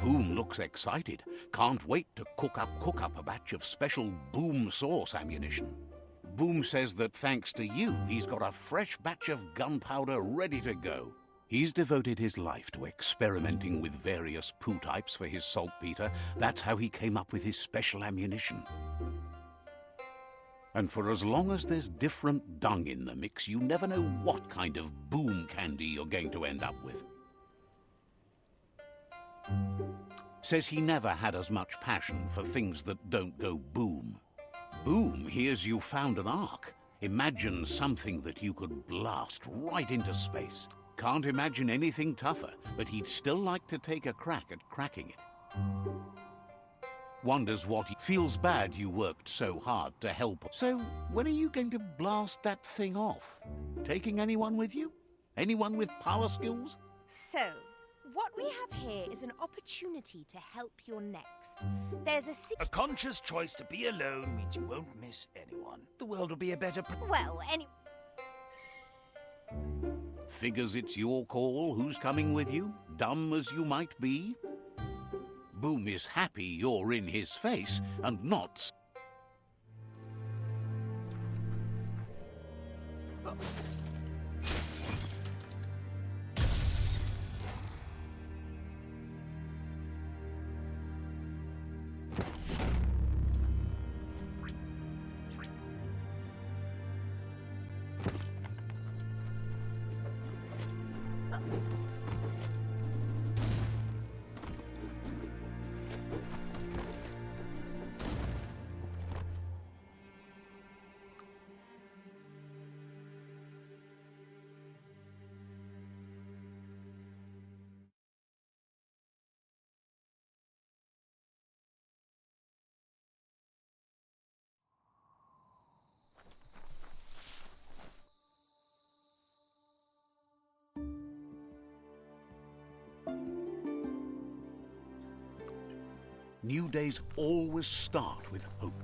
Boom looks excited. Can't wait to cook up a batch of special Boom sauce ammunition. Boom says that thanks to you, he's got a fresh batch of gunpowder ready to go. He's devoted his life to experimenting with various poo types for his saltpeter. That's how he came up with his special ammunition. And for as long as there's different dung in the mix, you never know what kind of Boom candy you're going to end up with. Says he never had as much passion for things that don't go boom. Boom hears you found an ark. Imagine something that you could blast right into space. Can't imagine anything tougher, but he'd still like to take a crack at cracking it. Wonders what he feels bad you worked so hard to help. So, when are you going to blast that thing off? Taking anyone with you? Anyone with power skills? So, what we have here is an opportunity to help your next. There's a conscious choice to be alone means you won't miss anyone. The world will be a better Figures it's your call who's coming with you, dumb as you might be. Boom is happy you're in his face and not... New days always start with hope.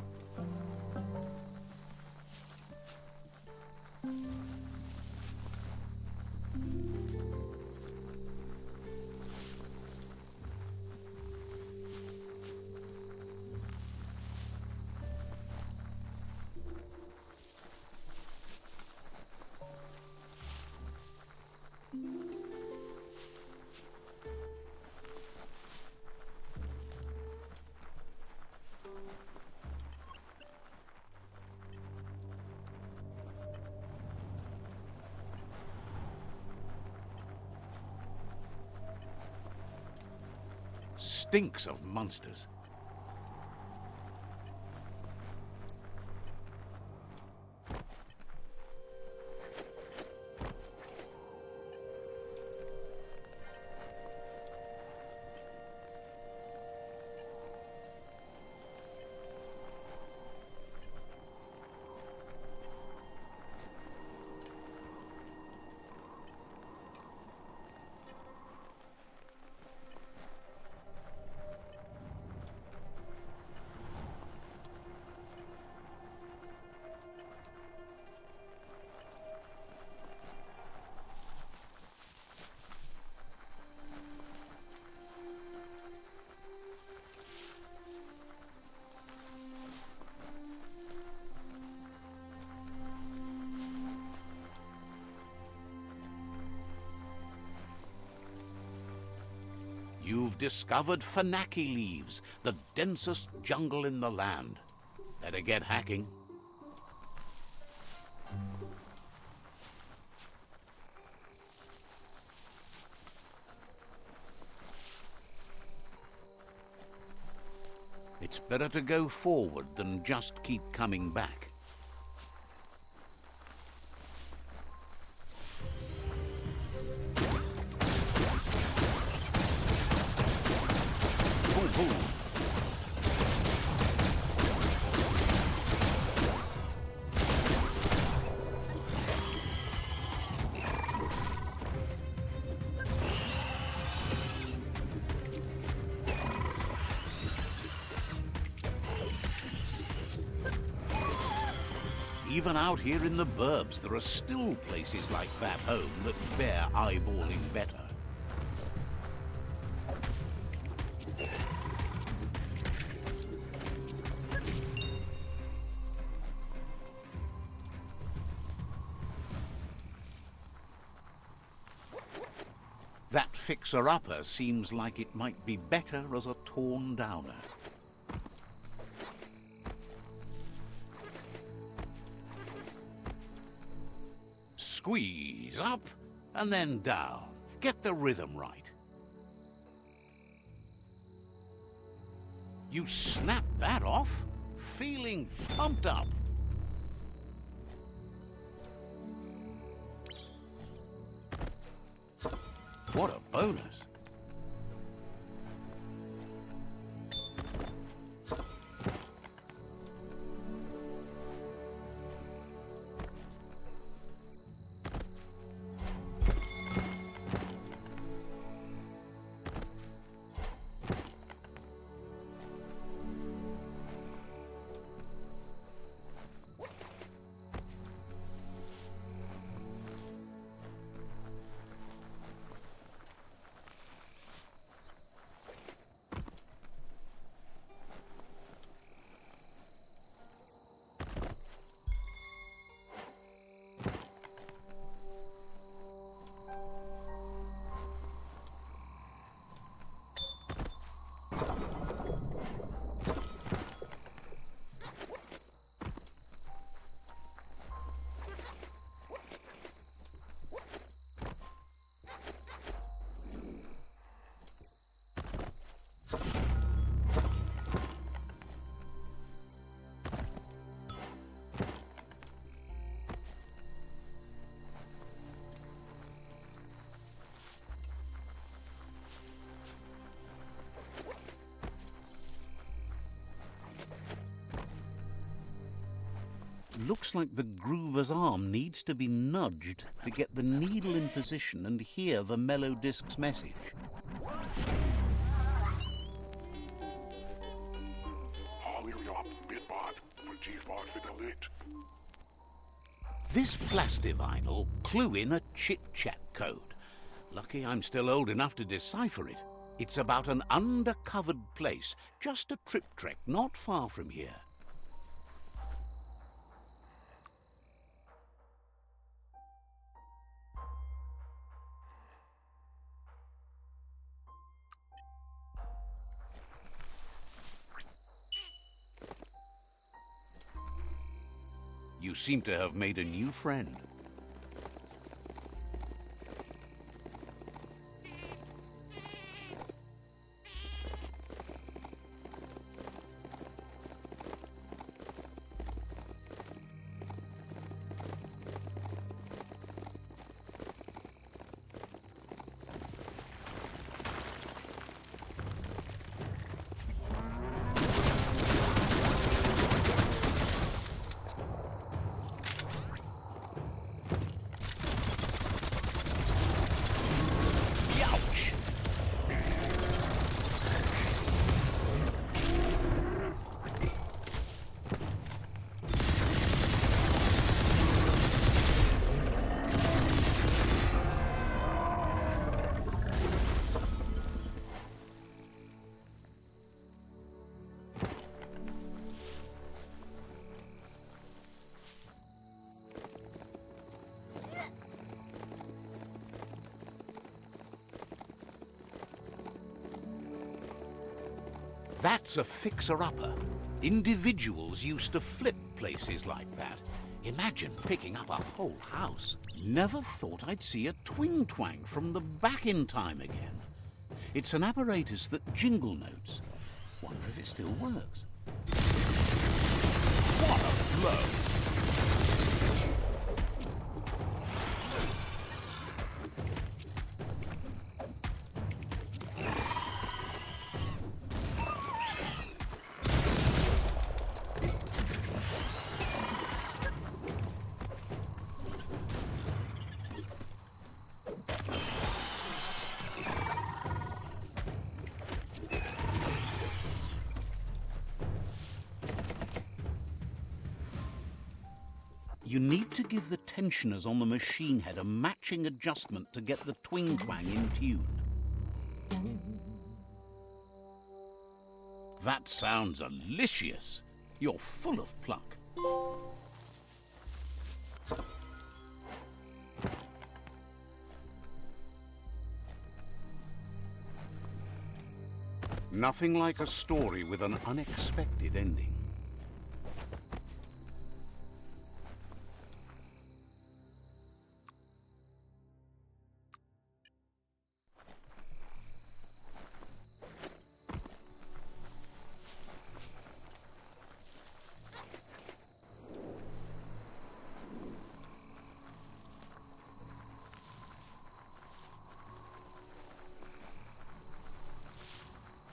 Stinks of monsters. You've discovered Fanaki leaves, the densest jungle in the land. Better get hacking. It's better to go forward than just keep coming back. Even out here in the burbs, there are still places like that home that bear eyeballing better. That fixer-upper seems like it might be better as a torn-downer. Squeeze up and then down. Get the rhythm right. You snap that off, feeling pumped up. What a bonus. Looks like the groover's arm needs to be nudged to get the needle in position and hear the mellow disc's message. This plastivinyl clue in a chit-chat code. Lucky I'm still old enough to decipher it. It's about an undercovered place, just a trip trek not far from here. You seem to have made a new friend. That's a fixer-upper. Individuals used to flip places like that. Imagine picking up a whole house. Never thought I'd see a twing-twang from the back-in-time again. It's an apparatus that jingle notes. Wonder if it still works. What a blow! You need to give the tensioners on the machine head a matching adjustment to get the twing-twang in tune. That sounds delicious. You're full of pluck. Nothing like a story with an unexpected ending.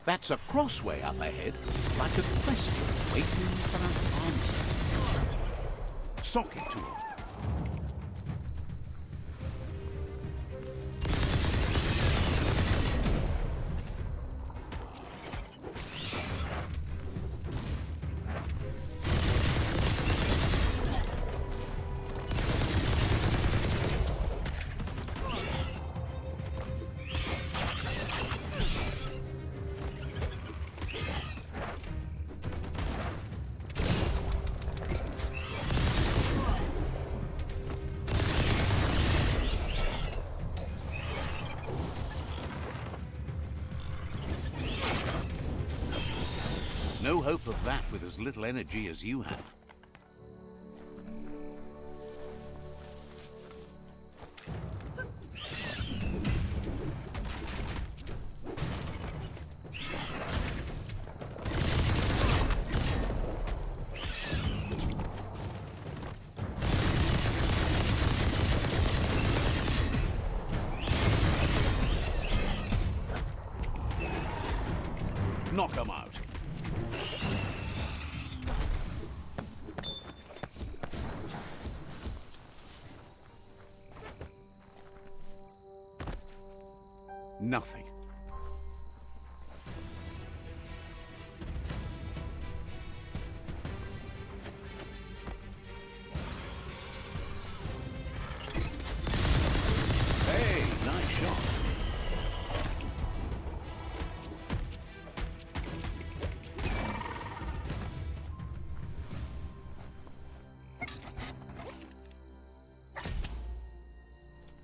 That's a crossway up ahead, like a question waiting for an answer. Sock it to him. No hope of that with as little energy as you have. Knock 'em out. Nothing. Hey, nice shot.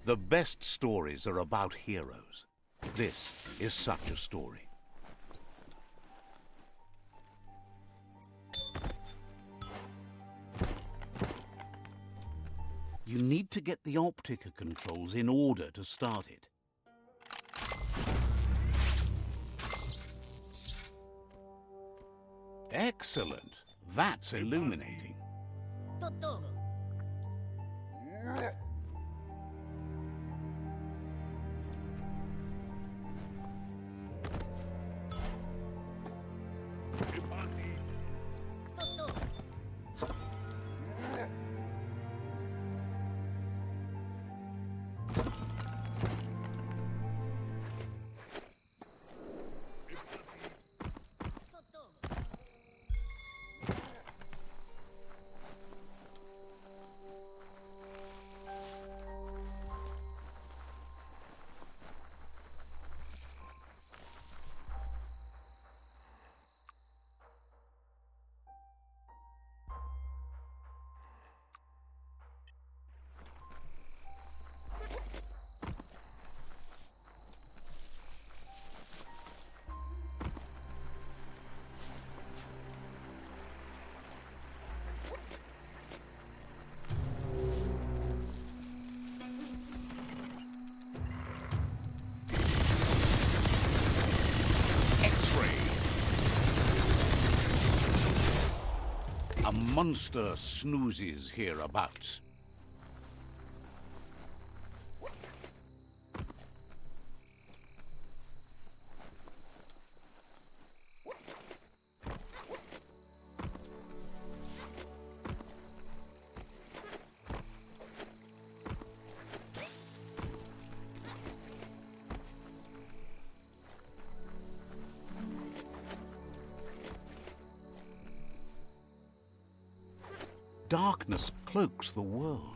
The best stories are about heroes. This is such a story. You need to get the optica controls in order to start it. Excellent. That's illuminating. A monster snoozes hereabouts. darkness cloaks the world.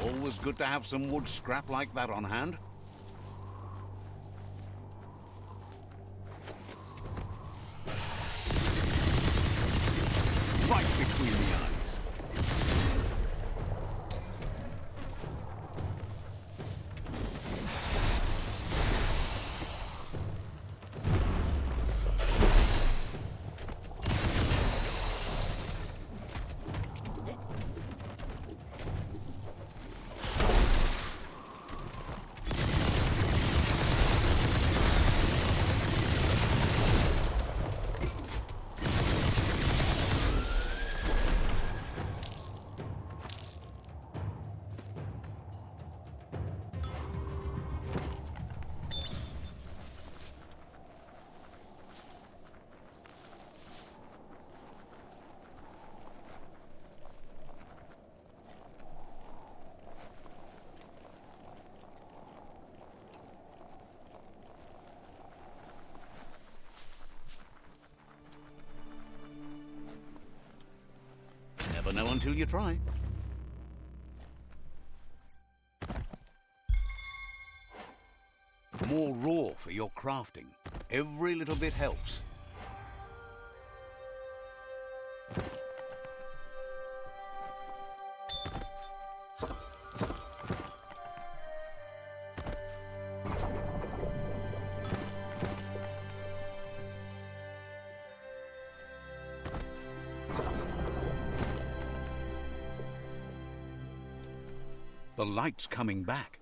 Always good to have some wood scrap like that on hand. Right between the eyes. Never know until you try. More raw for your crafting. Every little bit helps. The light's coming back.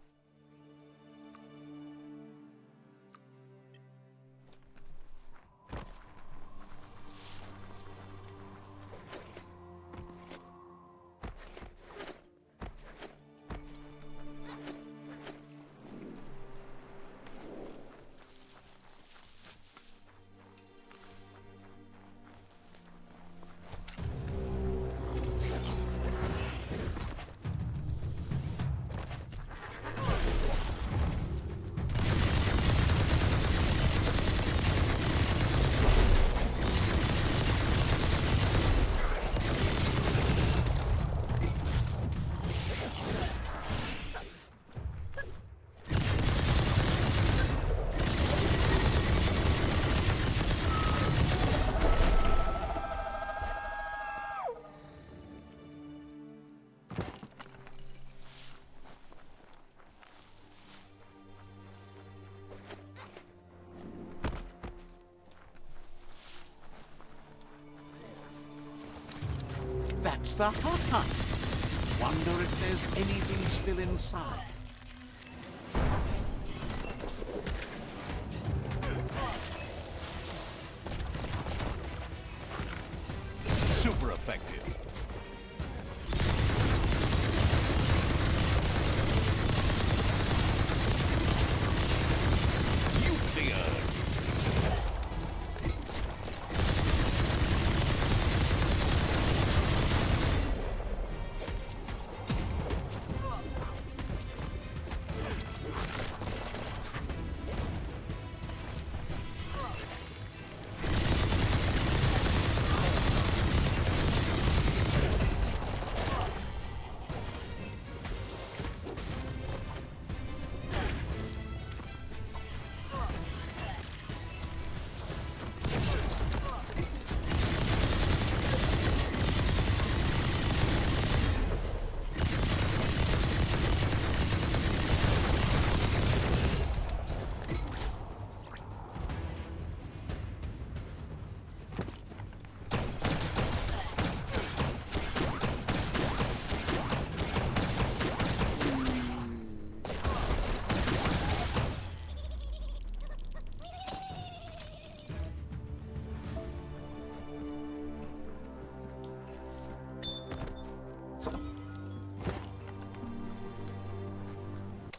That's the hot hut. Wonder if there's anything still inside. Super effective.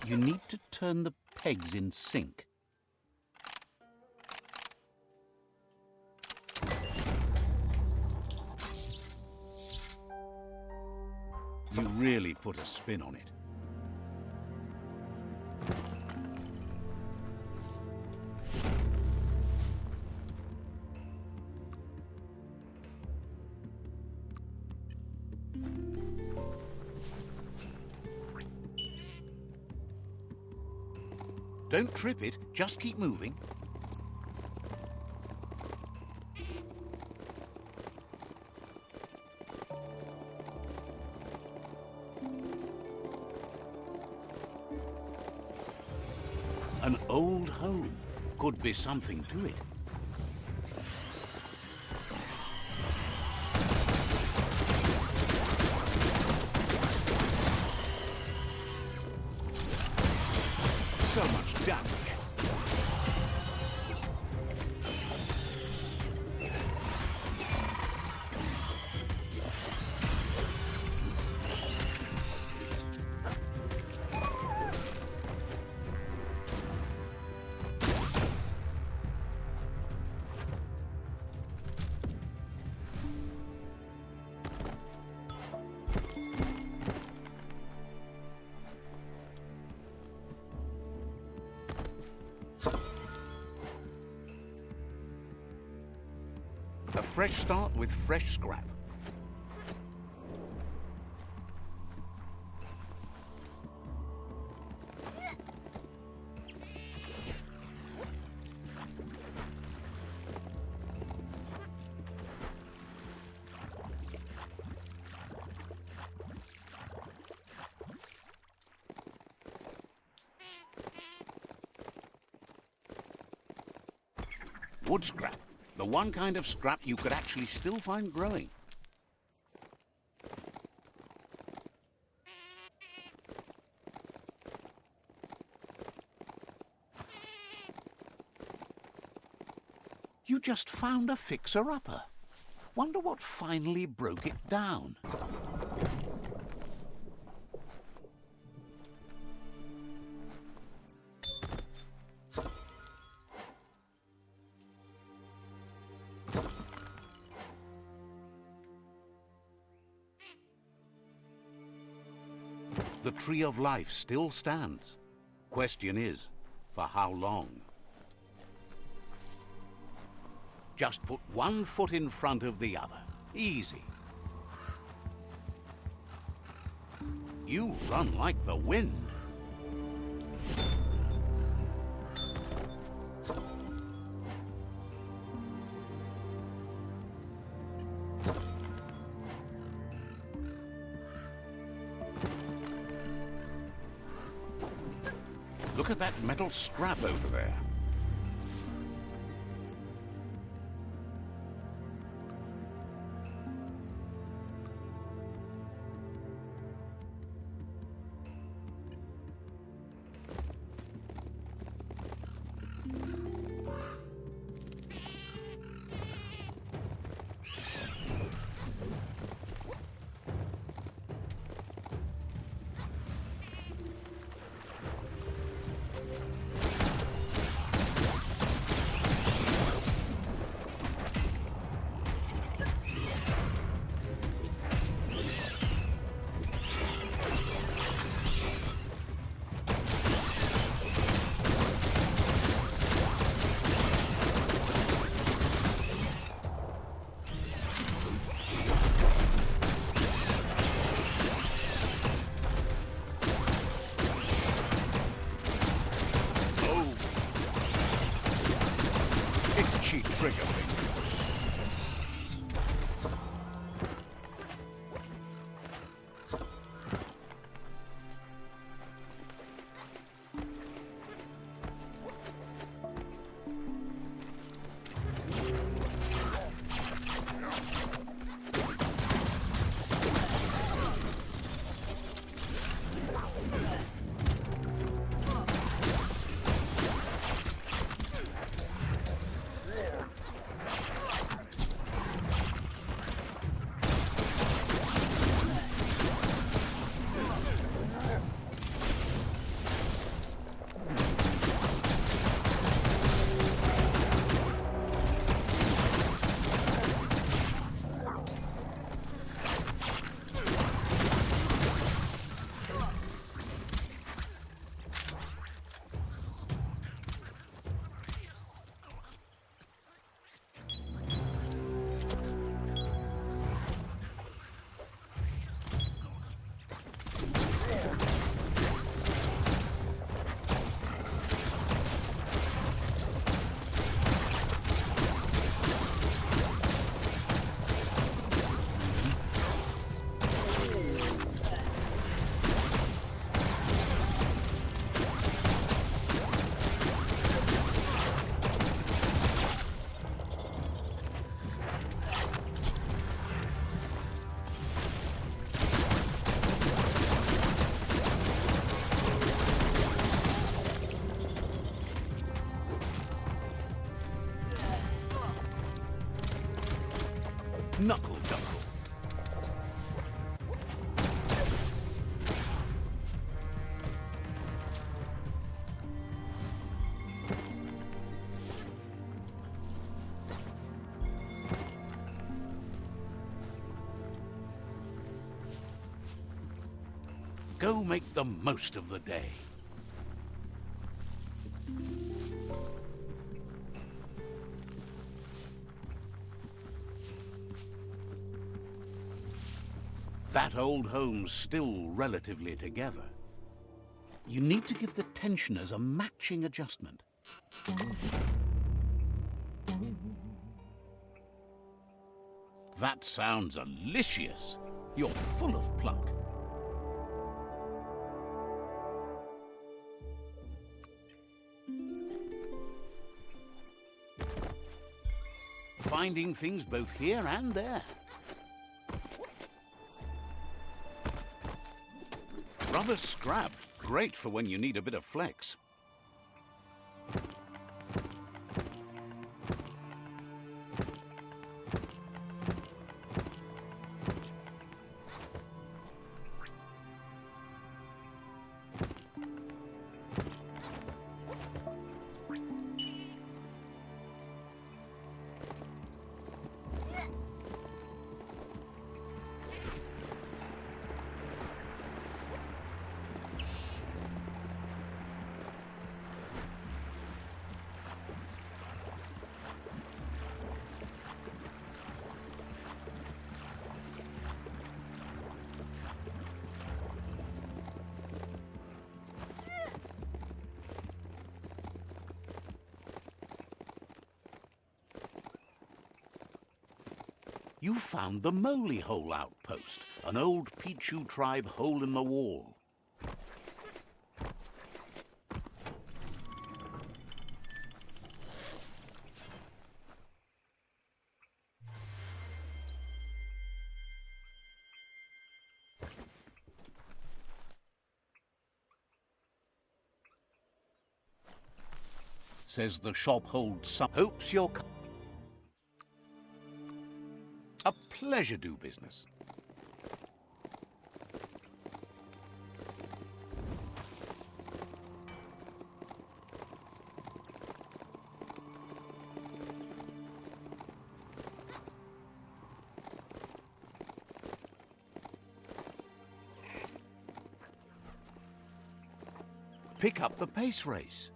You need to turn the pegs in sync. You really put a spin on it. Don't trip it, just keep moving. An old home. Could be something to it. So much damage. A fresh start with fresh scrap. Wood scrap. The one kind of scrap you could actually still find growing. You just found a fixer-upper. Wonder what finally broke it down. The Tree of Life still stands. Question is, for how long? Just put one foot in front of the other. Easy. You run like the wind. Look at that metal scrap over there. Trigger finger. Knuckle Duckle. Go make the most of the day. That old home's still relatively together. You need to give the tensioners a matching adjustment. That sounds delicious. You're full of pluck. Finding things both here and there. Rubber scrap, great for when you need a bit of flex. You found the Moly Hole outpost, an old Pichu tribe hole in the wall. Says the shop holds some hopes you're... A pleasure do business. Pick up the pace race.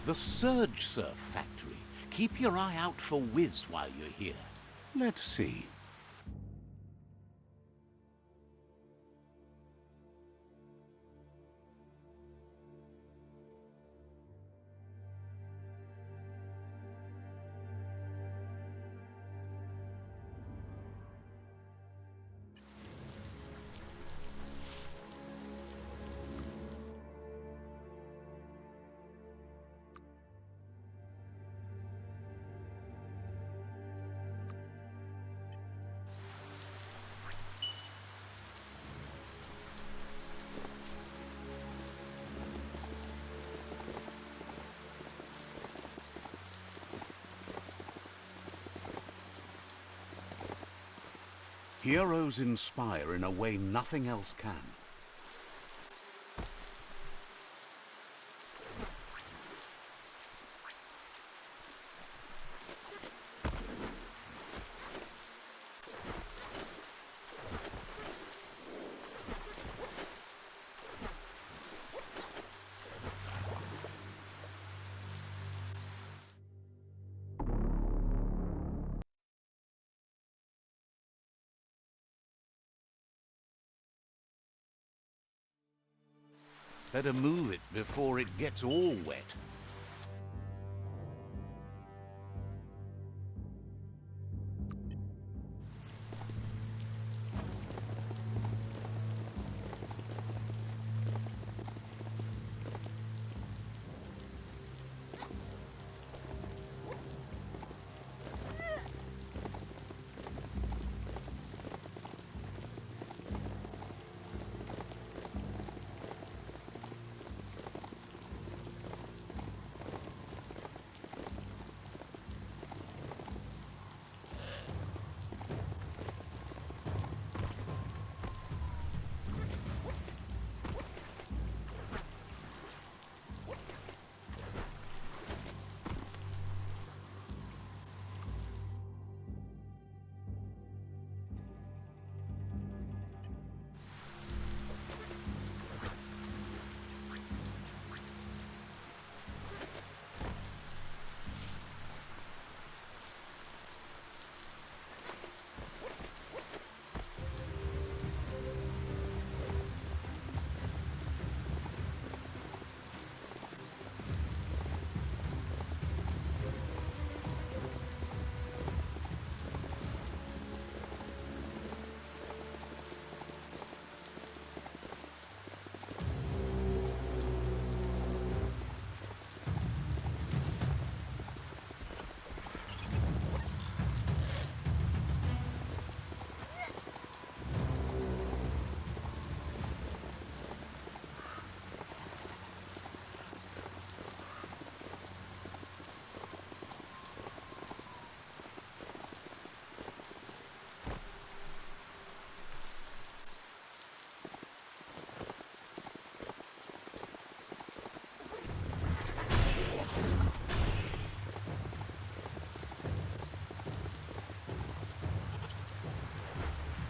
The Surge Surf factory. Keep your eye out for Wiz while you're here. Let's see. Heroes inspire in a way nothing else can. Better move it before it gets all wet.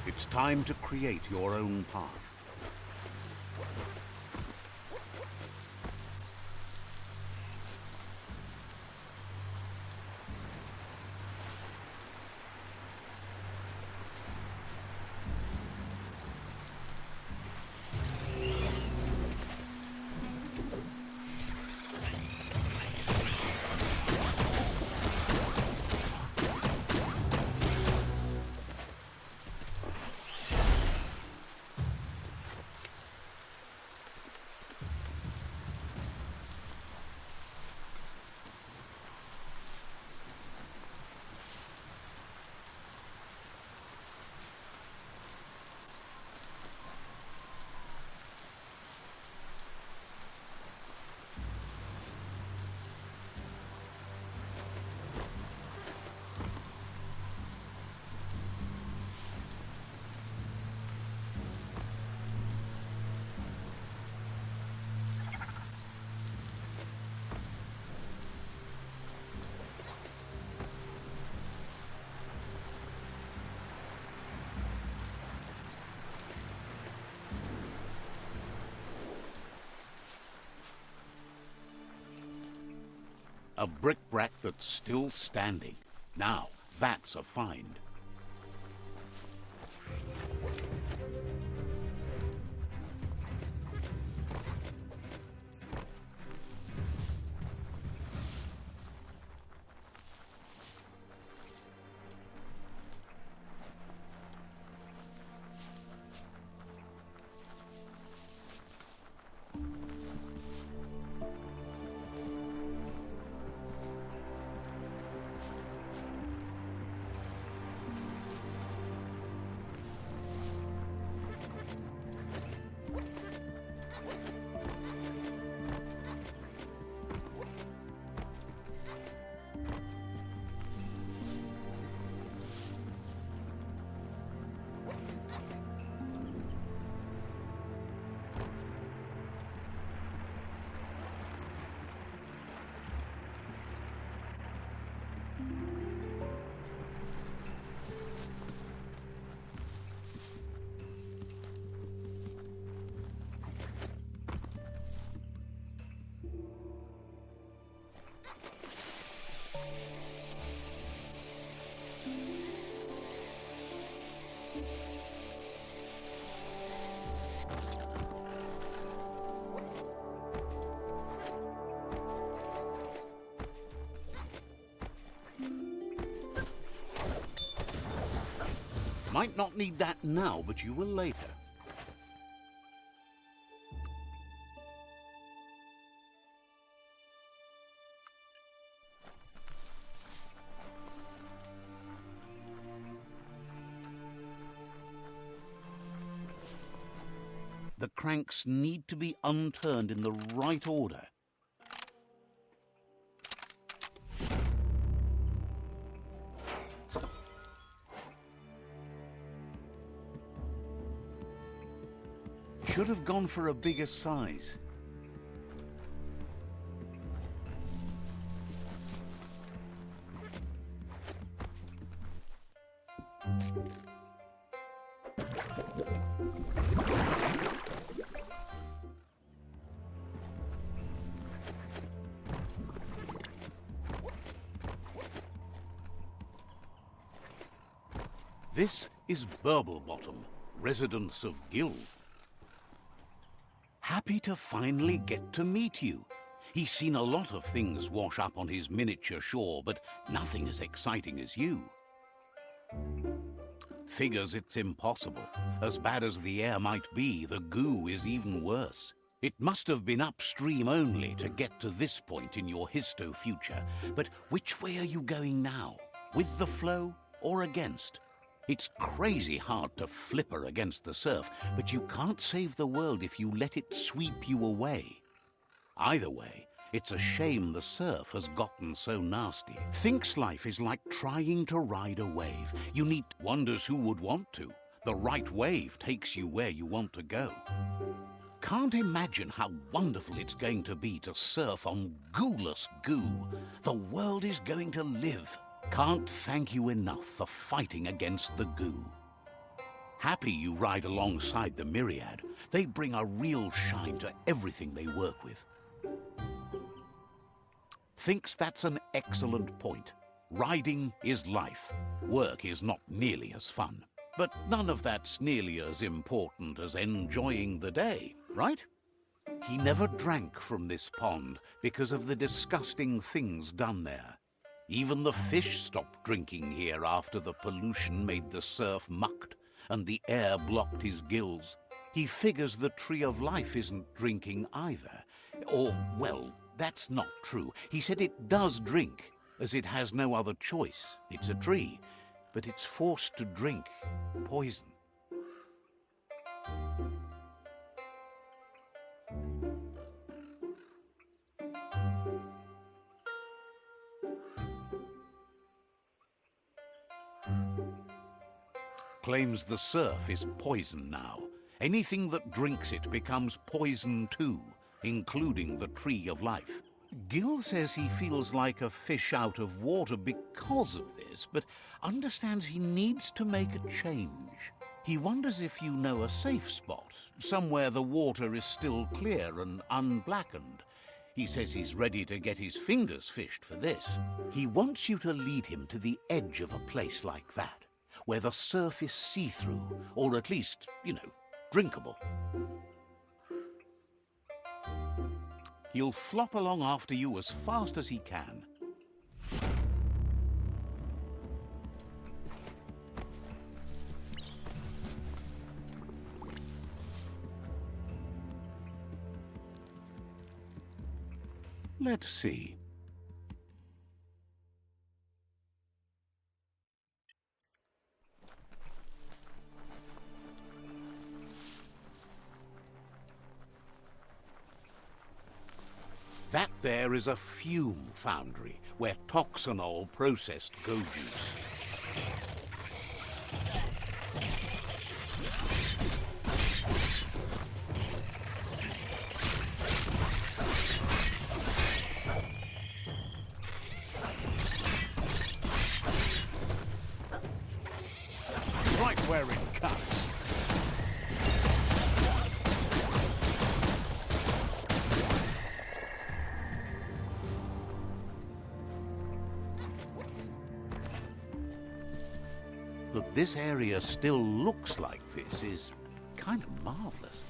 It's time to create your own path. A brick-brack that's still standing. Now, that's a find. might not need that now, but you will later. The cranks need to be unturned in the right order. Should have gone for a bigger size. This is Burblebottom, residence of Gill. Happy to finally get to meet you. He's seen a lot of things wash up on his miniature shore, but nothing as exciting as you. Figures it's impossible. As bad as the air might be, the goo is even worse. It must have been upstream only to get to this point in your histo-future. But which way are you going now? With the flow or against? It's crazy hard to flipper against the surf, but you can't save the world if you let it sweep you away. Either way, it's a shame the surf has gotten so nasty. Thinks life is like trying to ride a wave. You need wonders who would want to. The right wave takes you where you want to go. Can't imagine how wonderful it's going to be to surf on gooless goo. The world is going to live. Can't thank you enough for fighting against the goo. Happy you ride alongside the myriad. They bring a real shine to everything they work with. Thinks that's an excellent point. Riding is life. Work is not nearly as fun. But none of that's nearly as important as enjoying the day, right? He never drank from this pond because of the disgusting things done there. Even the fish stopped drinking here after the pollution made the surf mucked and the air blocked his gills. He figures the tree of life isn't drinking either. Or, well, that's not true. He said it does drink, as it has no other choice. It's a tree, but it's forced to drink poison. Claims the surf is poison now. Anything that drinks it becomes poison too, including the tree of life. Gill says he feels like a fish out of water because of this, but understands he needs to make a change. He wonders if you know a safe spot, somewhere the water is still clear and unblackened. He says he's ready to get his fingers fished for this. He wants you to lead him to the edge of a place like that, where the surf is see-through, or at least, drinkable. He'll flop along after you as fast as he can. Let's see. That there is a fume foundry where toxanol processed go juice. Right where it cuts. That this area still looks like this is kind of marvelous.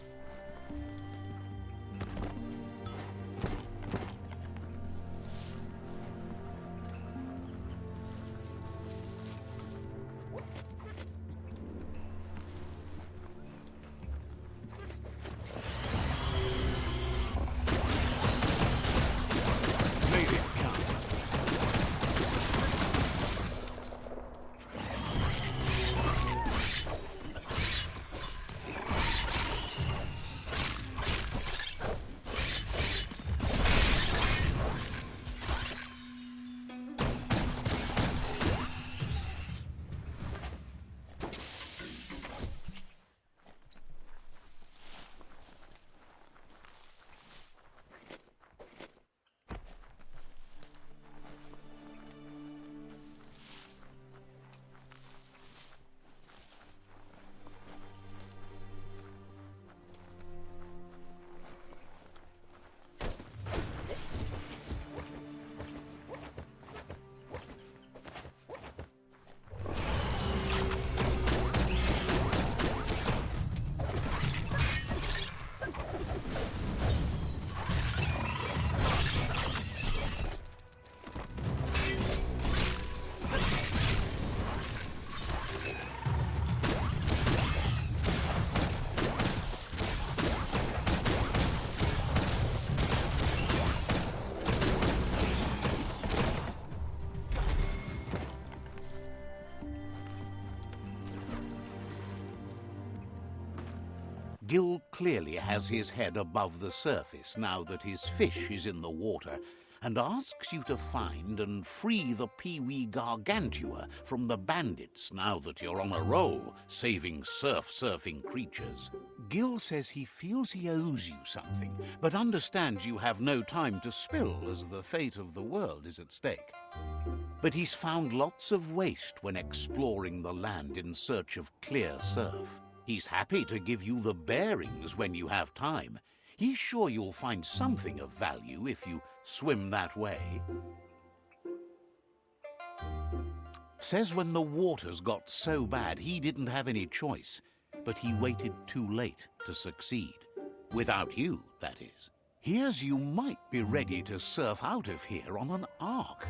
Gil clearly has his head above the surface now that his fish is in the water, and asks you to find and free the Peewee Gargantua from the bandits now that you're on a roll, saving surfing creatures. Gil says he feels he owes you something, but understands you have no time to spill as the fate of the world is at stake. But he's found lots of waste when exploring the land in search of clear surf. He's happy to give you the bearings when you have time. He's sure you'll find something of value if you swim that way. Says when the waters got so bad he didn't have any choice, but he waited too late to succeed. Without you, that is. Hears you might be ready to surf out of here on an ark.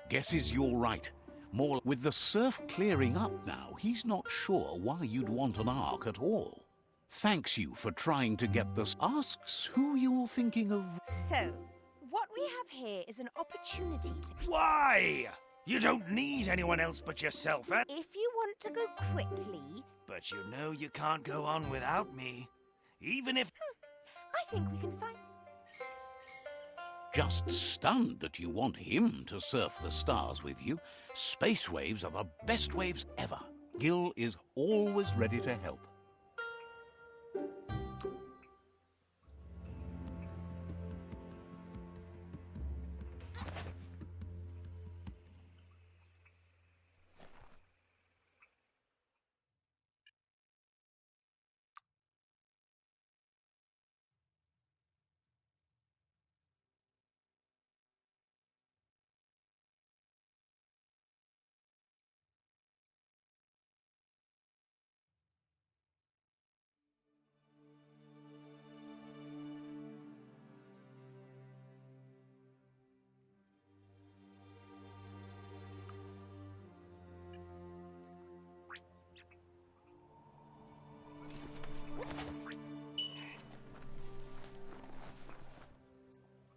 Guesses you're right. More with the surf clearing up now, he's not sure why you'd want an ark at all. Thanks you for trying to get this. Asks who you're thinking of. So, what we have here is an opportunity to... Why? You don't need anyone else but yourself, eh? If you want to go quickly... But you know you can't go on without me. Even if... I think we can find... Just stunned that you want him to surf the stars with you. Space waves are the best waves ever. Gil is always ready to help.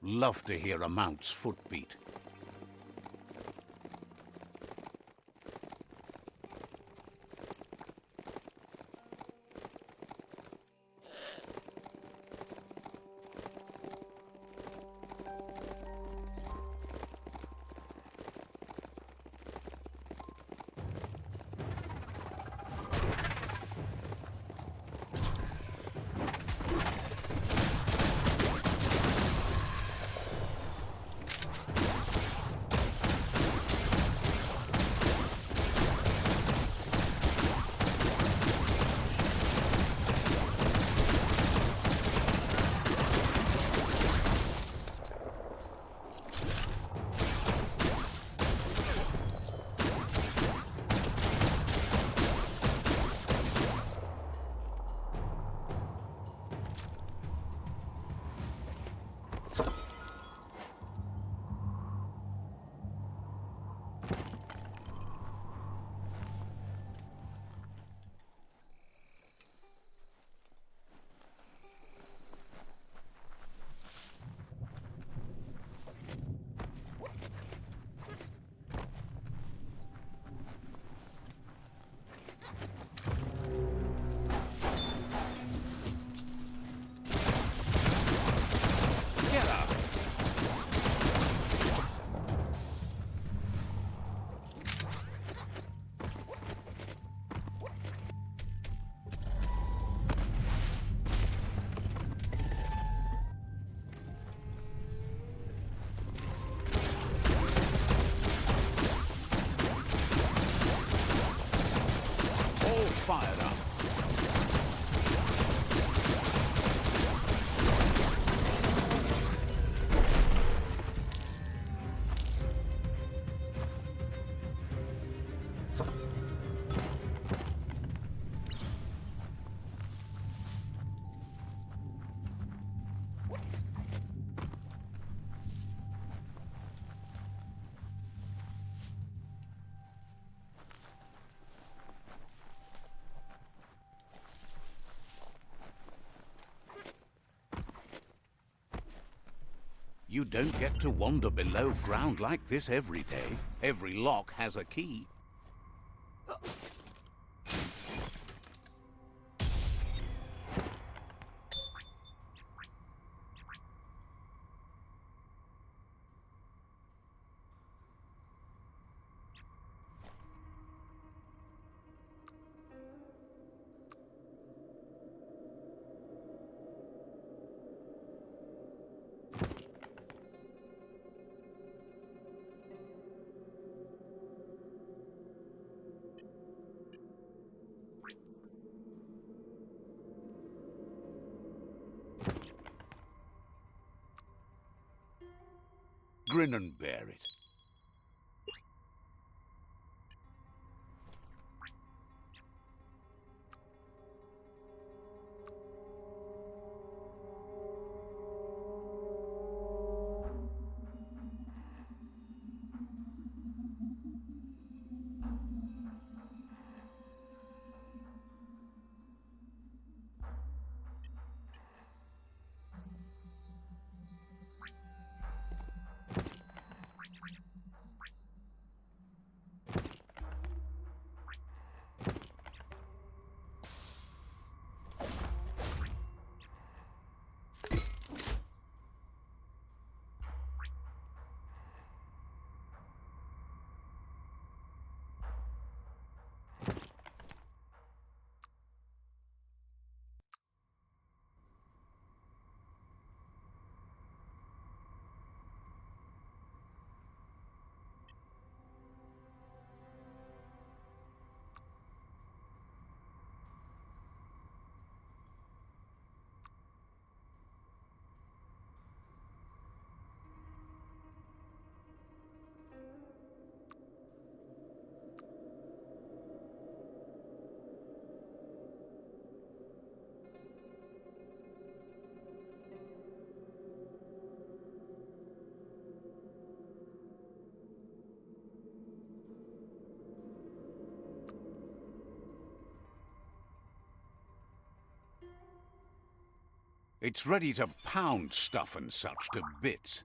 Love to hear a mount's footbeat. Fired up. You don't get to wander below ground like this every day. Every lock has a key. Grin and bear it. It's ready to pound stuff and such to bits.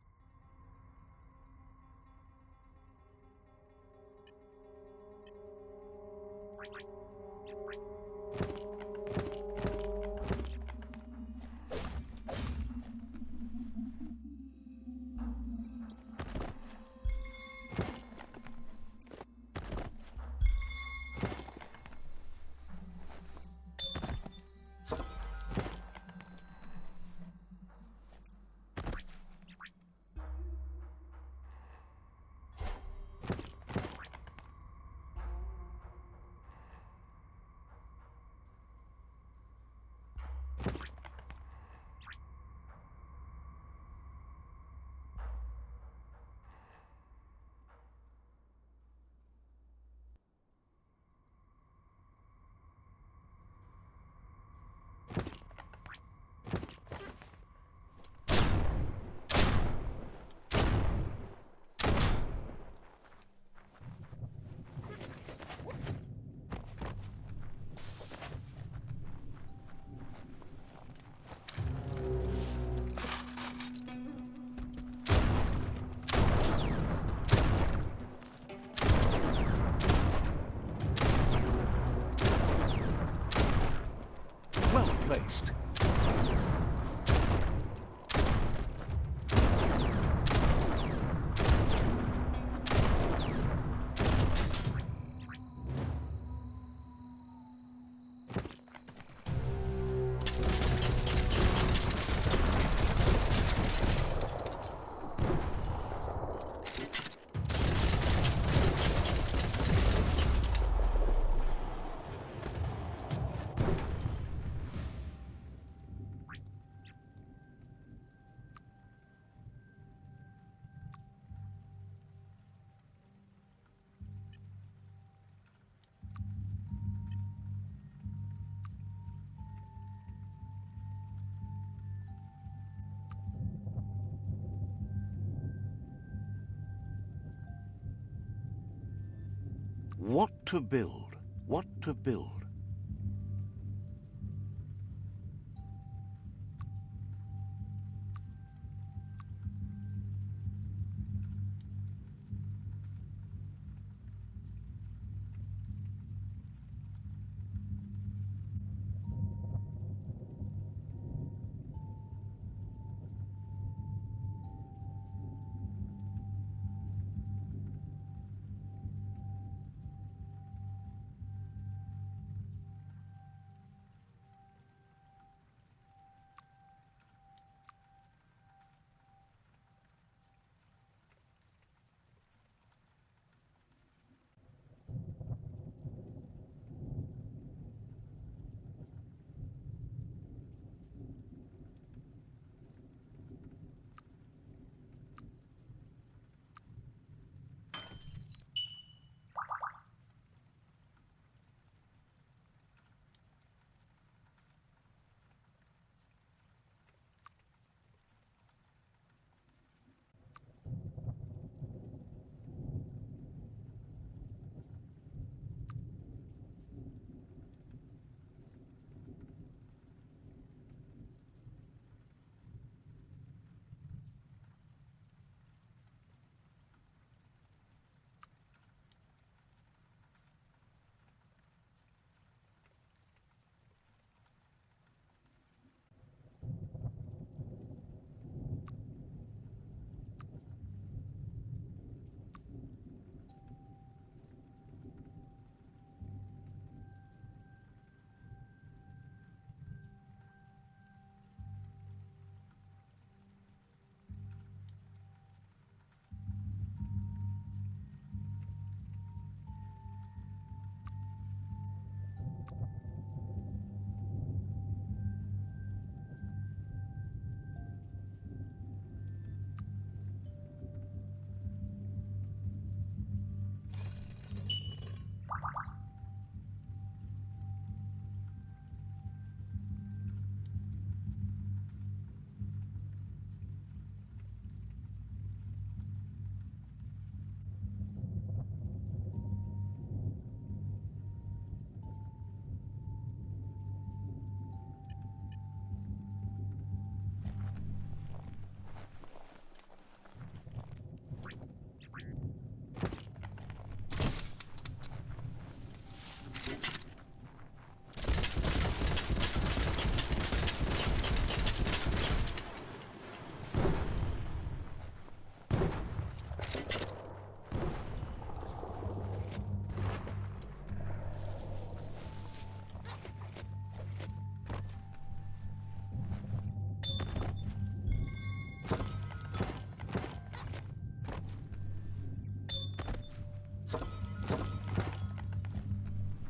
Well placed. What to build? What to build?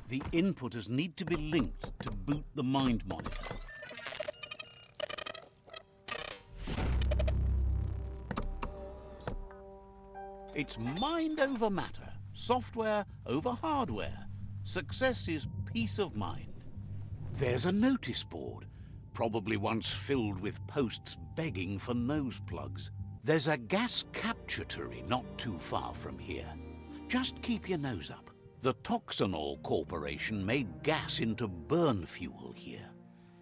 The inputters need to be linked to boot the mind monitor. It's mind over matter, software over hardware. Success is peace of mind. There's a notice board, probably once filled with posts begging for nose plugs. There's a gas capturatory not too far from here. Just keep your nose up. The Toxanol Corporation made gas into burn fuel here.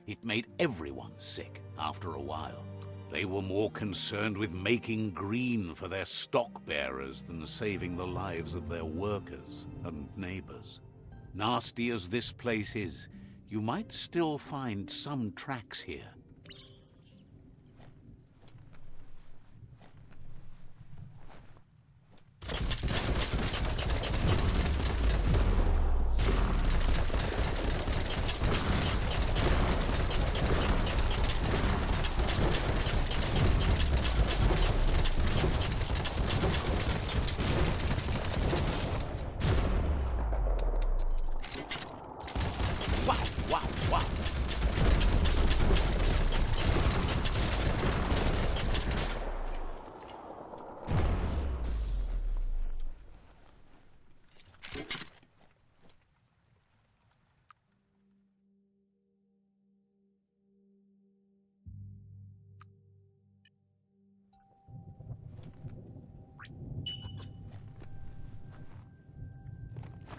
It made everyone sick after a while. They were more concerned with making green for their stock bearers than saving the lives of their workers and neighbors. Nasty as this place is, you might still find some tracks here.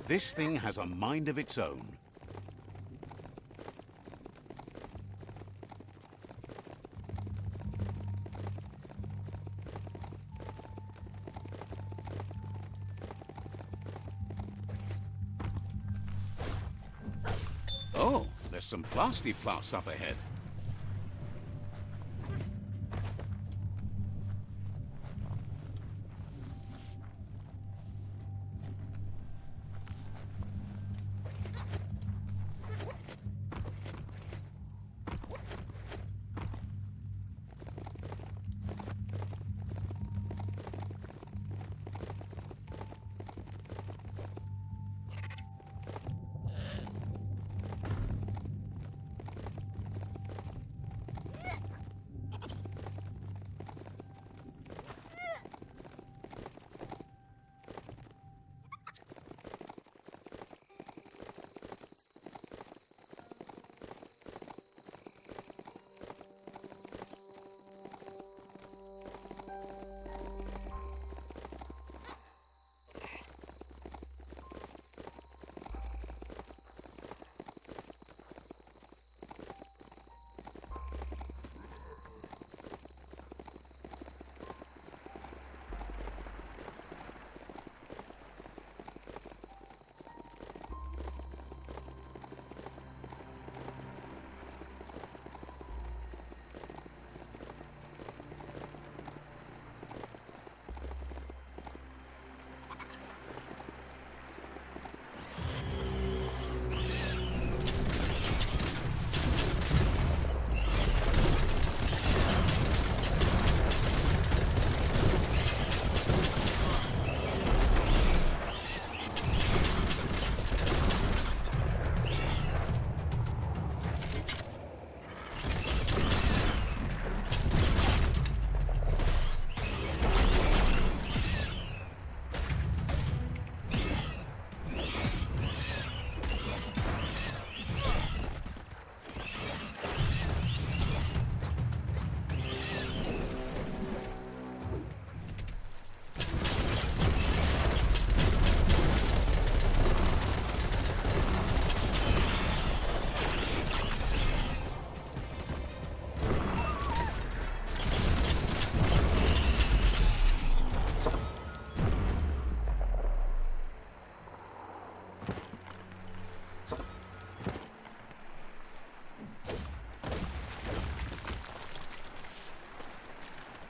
This thing has a mind of its own. Oh, there's some plastiplast up ahead.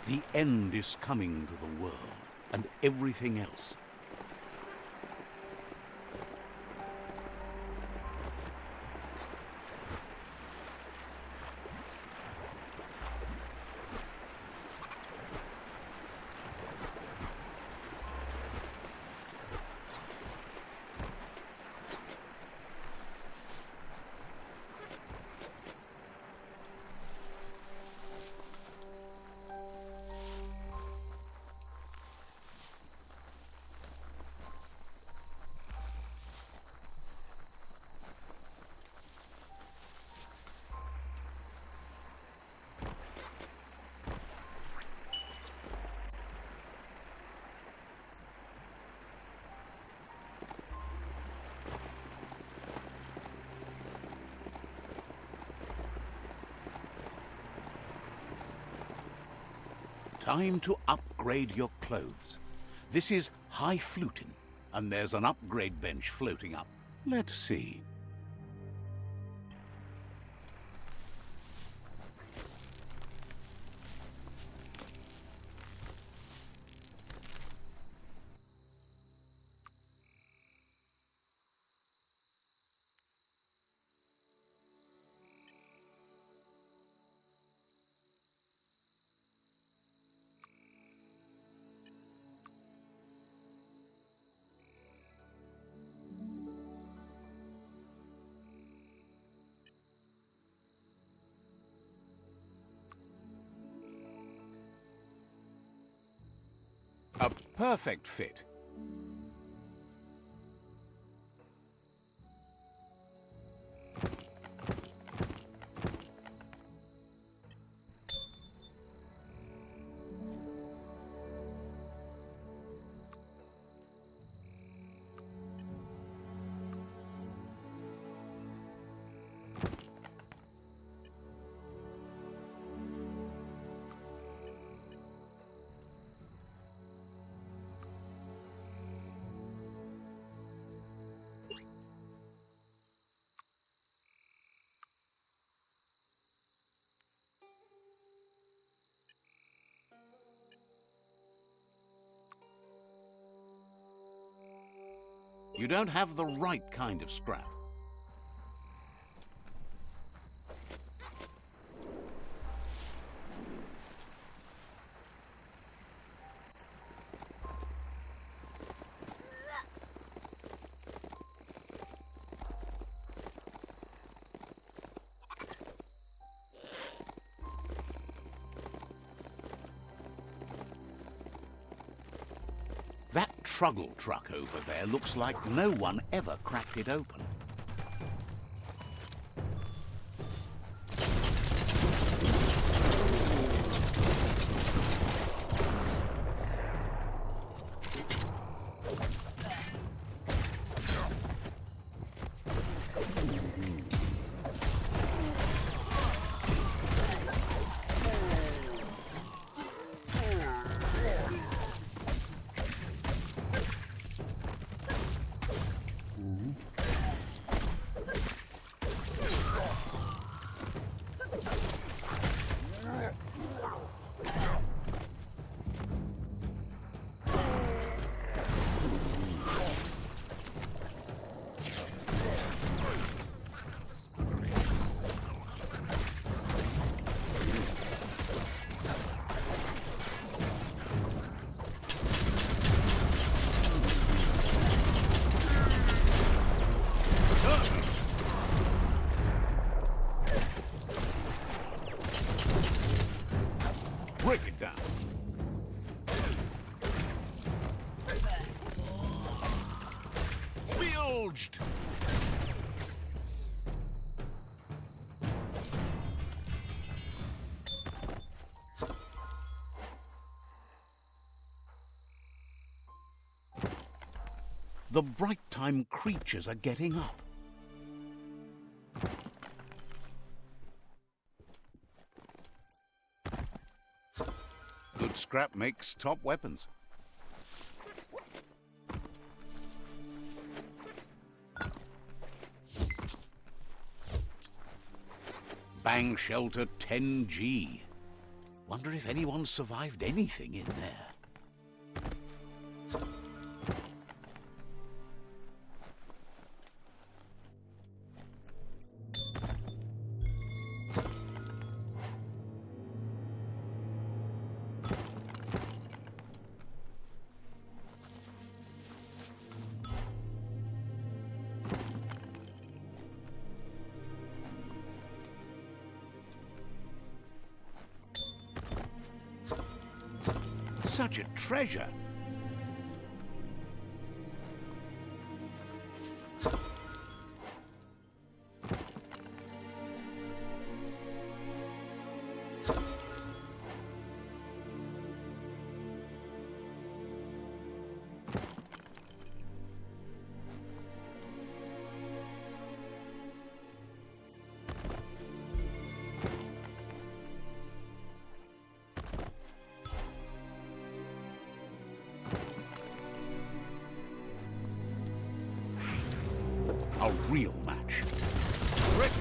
The end is coming to the world, and everything else. Time to upgrade your clothes. This is high fluting, and there's an upgrade bench floating up. Let's see. A perfect fit. You don't have the right kind of scrap. That Truggle truck over there looks like no one ever cracked it open. Break it down. Bilged! The bright time creatures are getting up. Good scrap makes top weapons. Bang shelter 10G. Wonder if anyone survived anything in there. Such a treasure. A real match. Ready.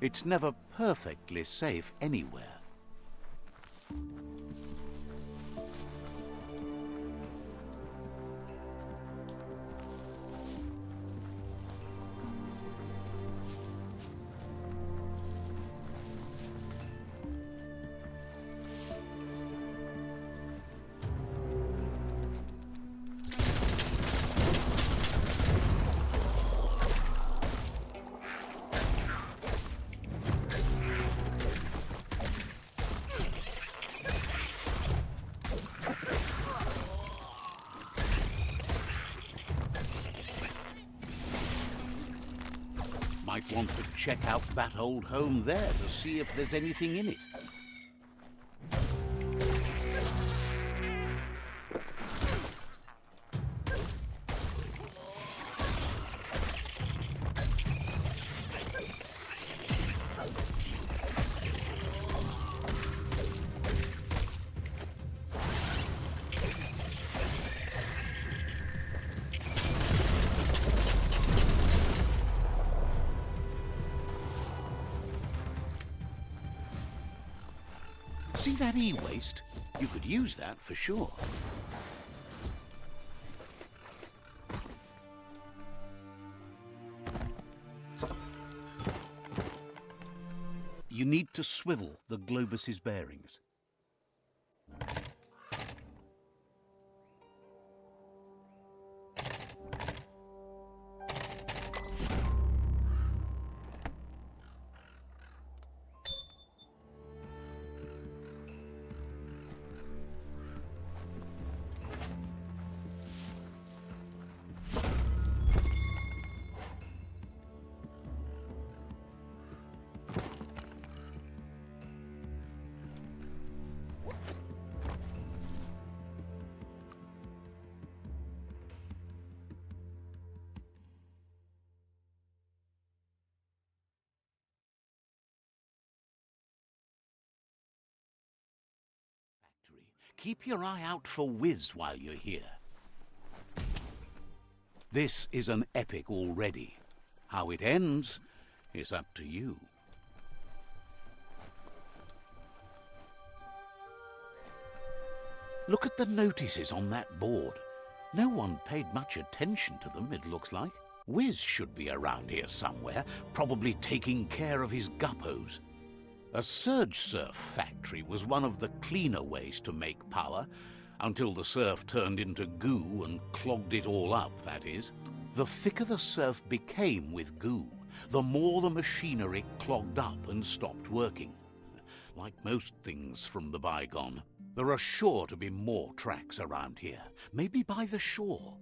It's never perfectly safe anywhere. Might want to check out that old home there to see if there's anything in it. See that e-waste? You could use that for sure. You need to swivel the globus's bearings. Keep your eye out for Wiz while you're here. This is an epic already. How it ends is up to you. Look at the notices on that board. No one paid much attention to them, it looks like. Wiz should be around here somewhere, probably taking care of his guppos. A surge surf factory was one of the cleaner ways to make power, until the surf turned into goo and clogged it all up, that is. The thicker the surf became with goo, the more the machinery clogged up and stopped working. Like most things from the bygone, there are sure to be more tracks around here, maybe by the shore.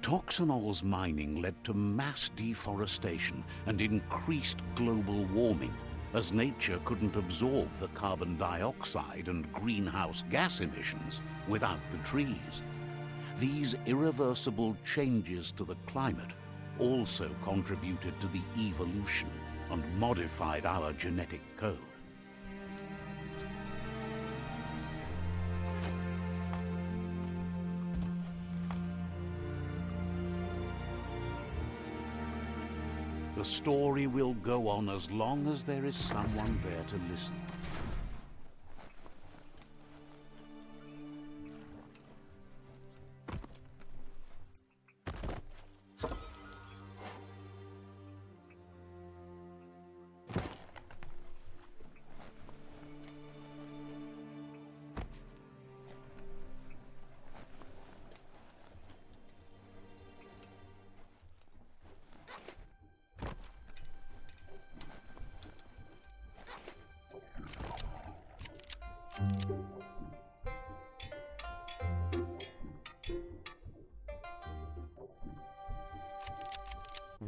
Toxanol's mining led to mass deforestation and increased global warming, as nature couldn't absorb the carbon dioxide and greenhouse gas emissions without the trees. These irreversible changes to the climate also contributed to the evolution and modified our genetic code. The story will go on as long as there is someone there to listen.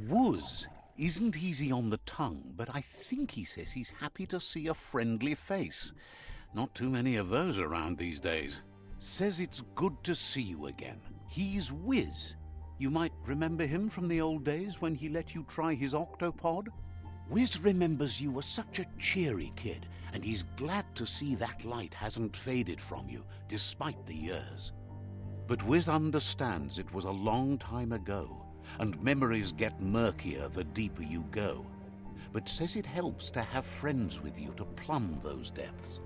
Wuz isn't easy on the tongue, but I think he says he's happy to see a friendly face. Not too many of those around these days. Says it's good to see you again. He's Wiz. You might remember him from the old days when he let you try his octopod. Wiz remembers you were such a cheery kid, and he's glad to see that light hasn't faded from you, despite the years. But Wiz understands it was a long time ago, and memories get murkier the deeper you go, but says it helps to have friends with you to plumb those depths.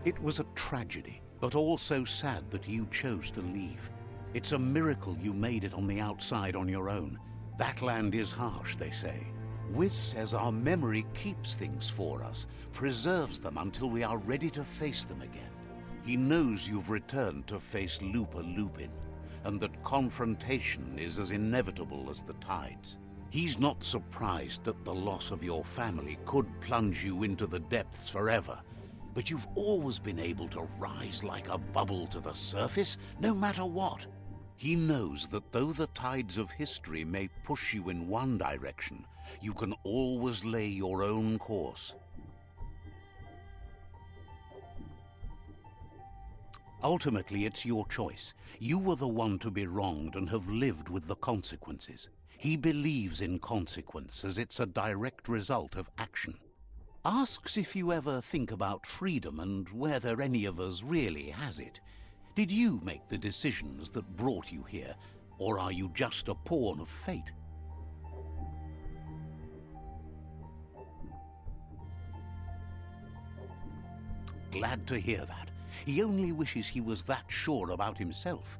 It was a tragedy, but also sad that you chose to leave. It's a miracle you made it on the outside on your own. That land is harsh, they say. Wiz says our memory keeps things for us, preserves them until we are ready to face them again. He knows you've returned to face Looper Lupin, and that confrontation is as inevitable as the tides. He's not surprised that the loss of your family could plunge you into the depths forever, but you've always been able to rise like a bubble to the surface, no matter what. He knows that though the tides of history may push you in one direction, you can always lay your own course. Ultimately, it's your choice. You were the one to be wronged and have lived with the consequences. He believes in consequence as it's a direct result of action. Asks if you ever think about freedom and whether any of us really has it. Did you make the decisions that brought you here, or are you just a pawn of fate? Glad to hear that. He only wishes he was that sure about himself.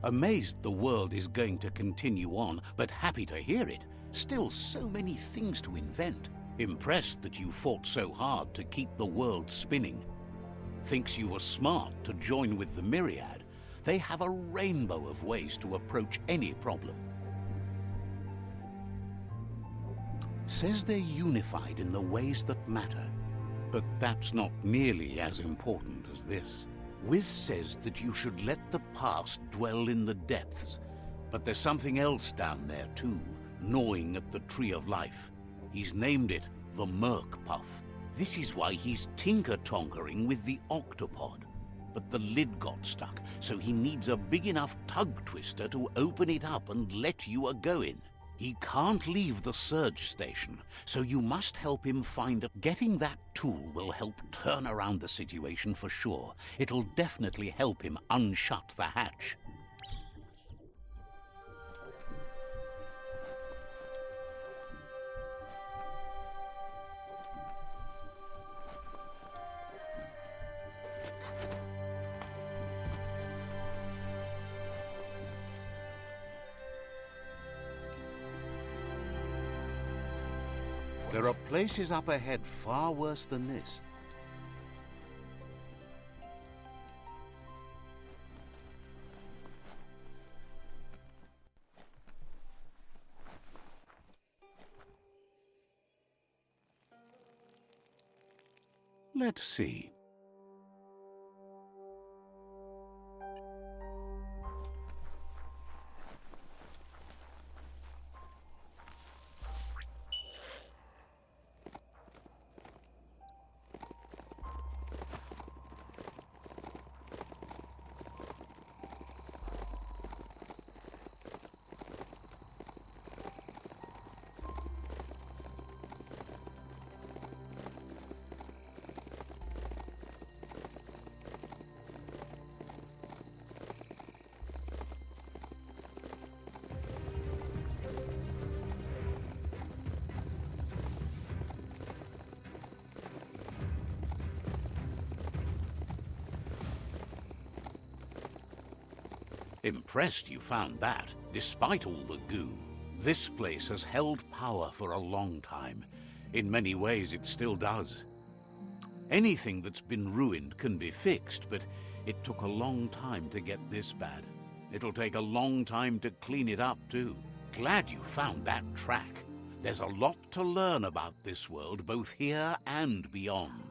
Amazed the world is going to continue on, but happy to hear it. Still so many things to invent. Impressed that you fought so hard to keep the world spinning. Thinks you were smart to join with the Myriad. They have a rainbow of ways to approach any problem. Says they're unified in the ways that matter. But that's not nearly as important as this. Wiz says that you should let the past dwell in the depths, but there's something else down there too, gnawing at the Tree of Life. He's named it the Murk Puff. This is why he's tinker-tonkering with the octopod. But the lid got stuck, so he needs a big enough tug twister to open it up and let you a-go-in. He can't leave the surge station, so you must help him find it. Getting that tool will help turn around the situation for sure. It'll definitely help him unshut the hatch. There are places up ahead far worse than this. Let's see. Impressed you found that, despite all the goo. This place has held power for a long time. In many ways, it still does. Anything that's been ruined can be fixed, but it took a long time to get this bad. It'll take a long time to clean it up, too. Glad you found that track. There's a lot to learn about this world, both here and beyond.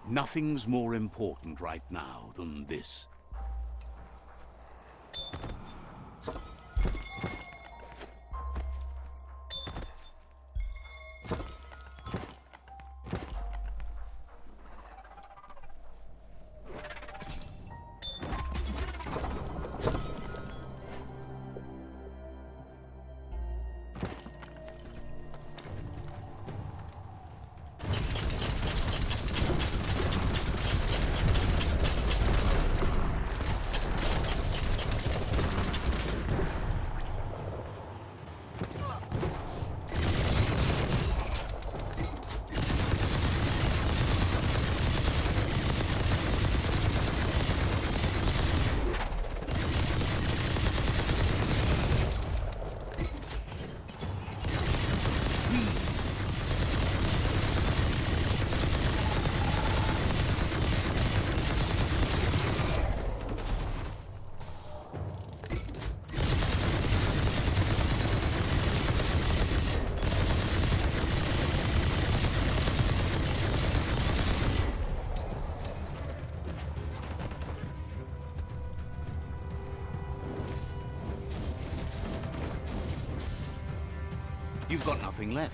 Nothing's more important right now than this. You've got nothing left.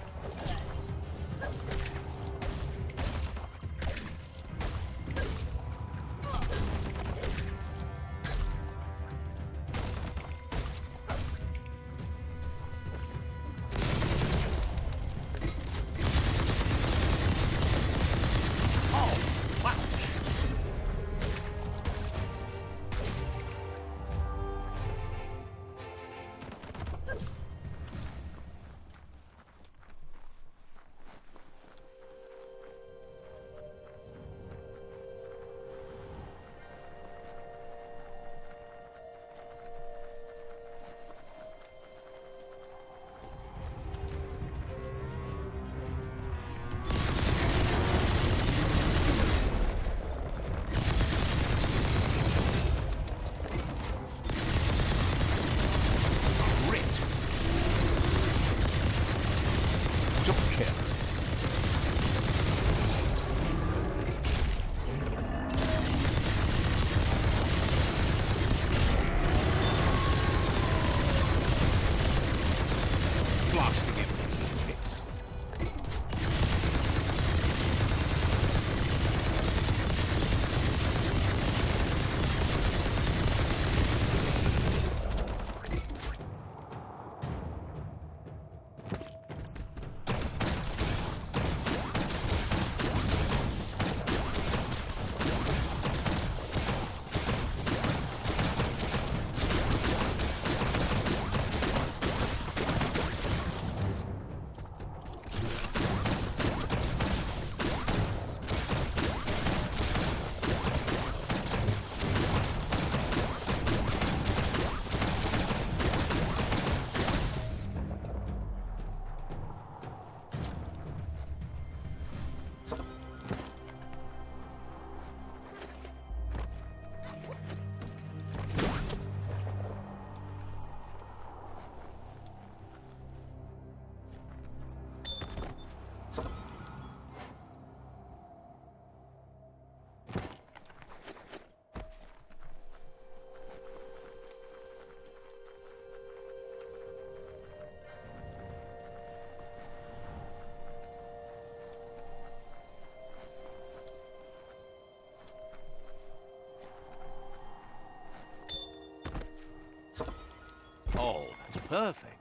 perfect.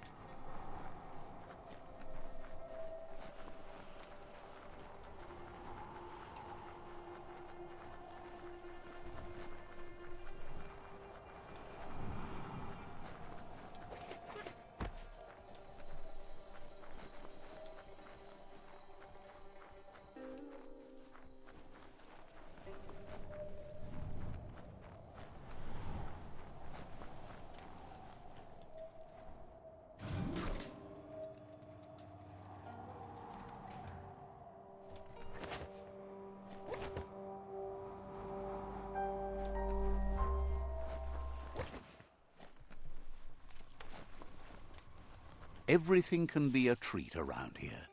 Everything can be a treat around here.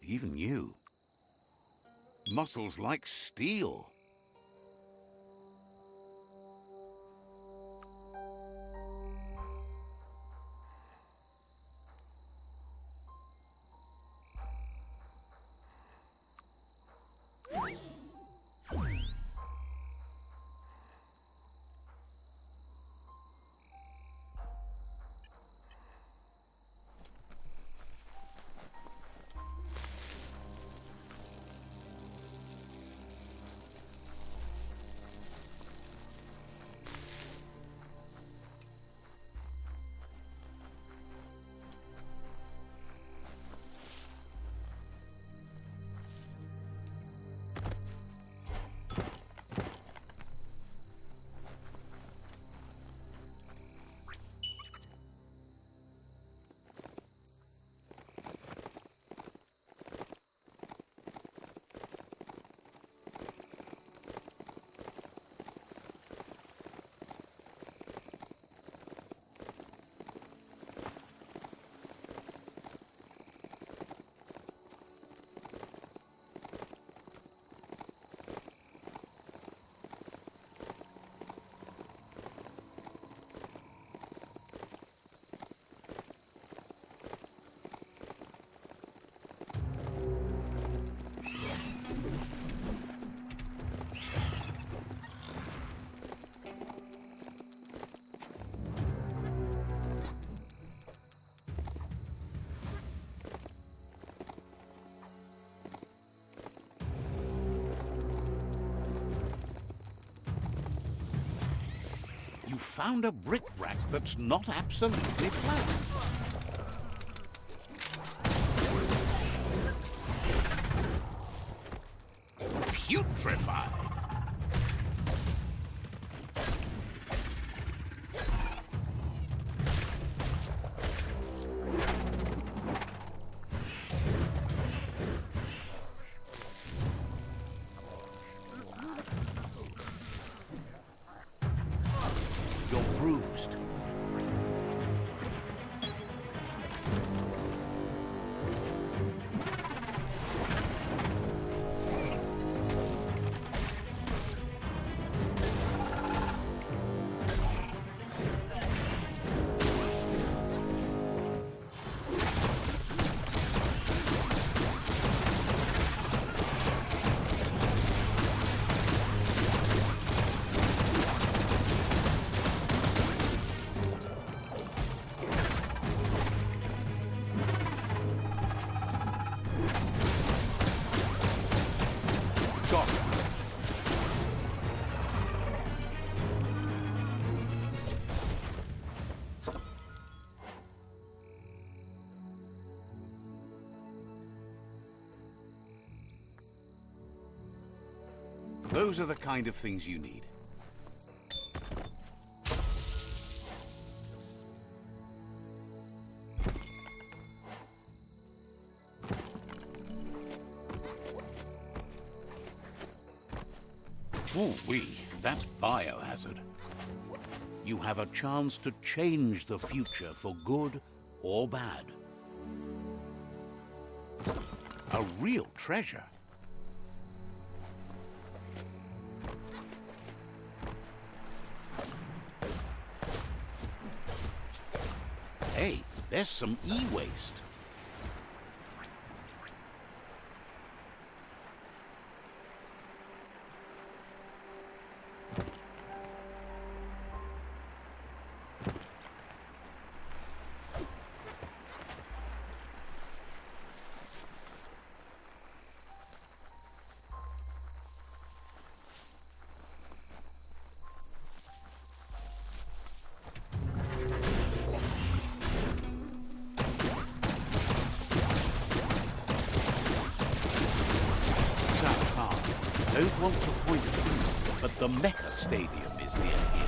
Even you. Muscles like steel. You found a bric-brac that's not absolutely flat. Putrefied. You're bruised. Got it. Those are the kind of things you need. Ooh-wee, that's biohazard. You have a chance to change the future for good or bad. A real treasure. Hey, there's some e-waste. Don't want to point a finger, but the Mecha Stadium is near here.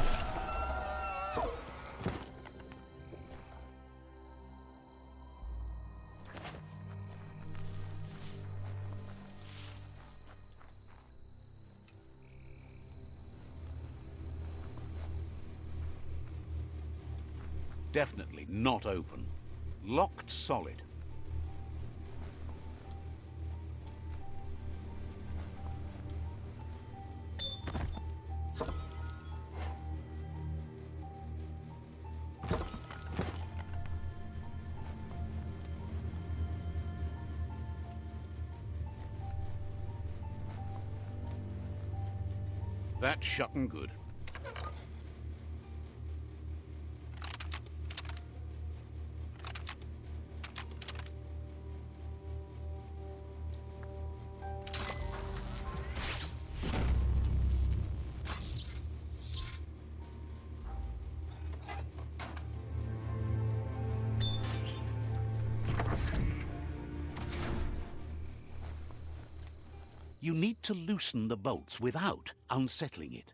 Definitely not open. Locked solid. That's shut and good. You need to loosen the bolts without unsettling it.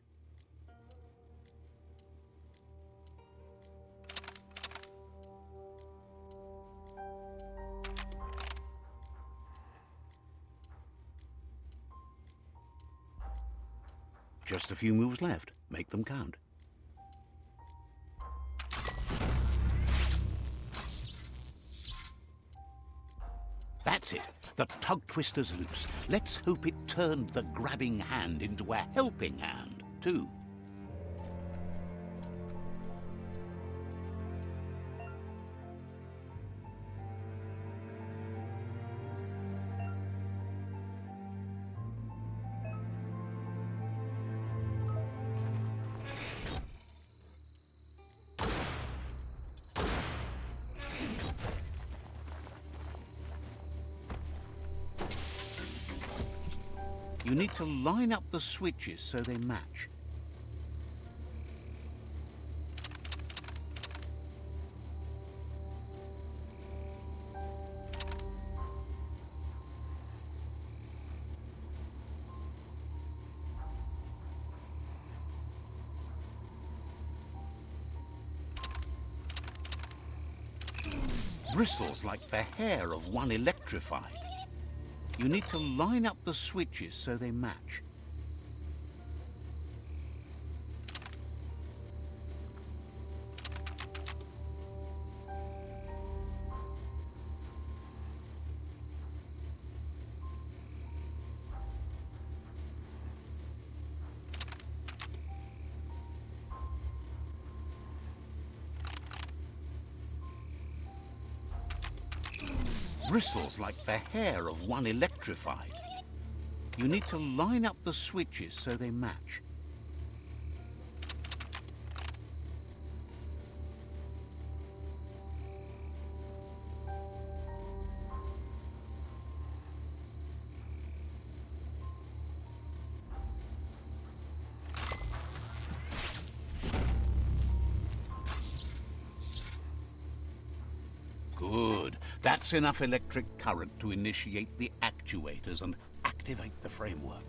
Just a few moves left. Make them count. That's it. The tug twister's loose. Let's hope it turned the grabbing hand into a helping hand, too. You need to line up the switches so they match. Bristles like the hair of one electrified. You need to line up the switches so they match. Bristles like the hair of one electrified. You need to line up the switches so they match. Good. That's enough electric current to initiate the actuators and activate the framework.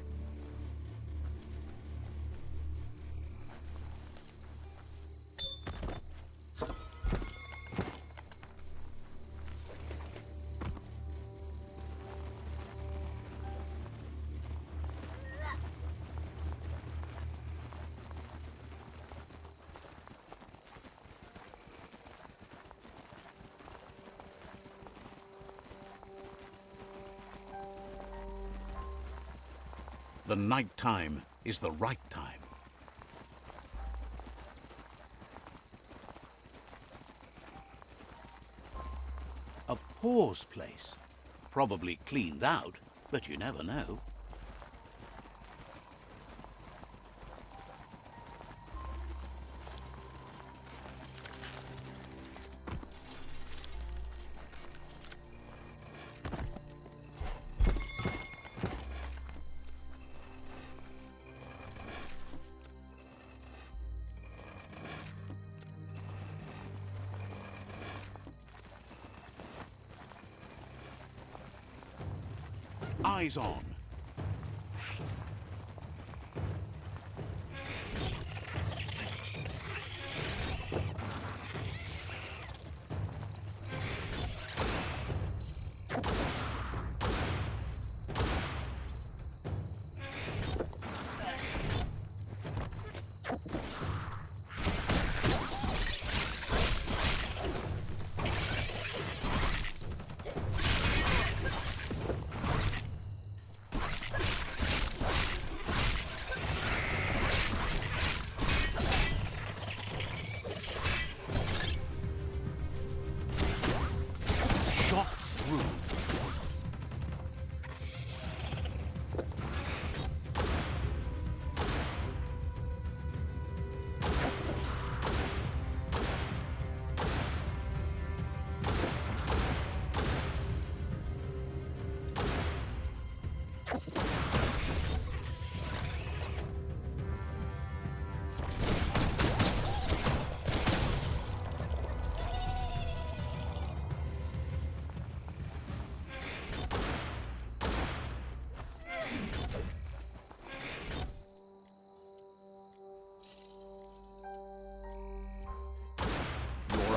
The night time is the right time. A pause place. Probably cleaned out, but you never know. Eyes on.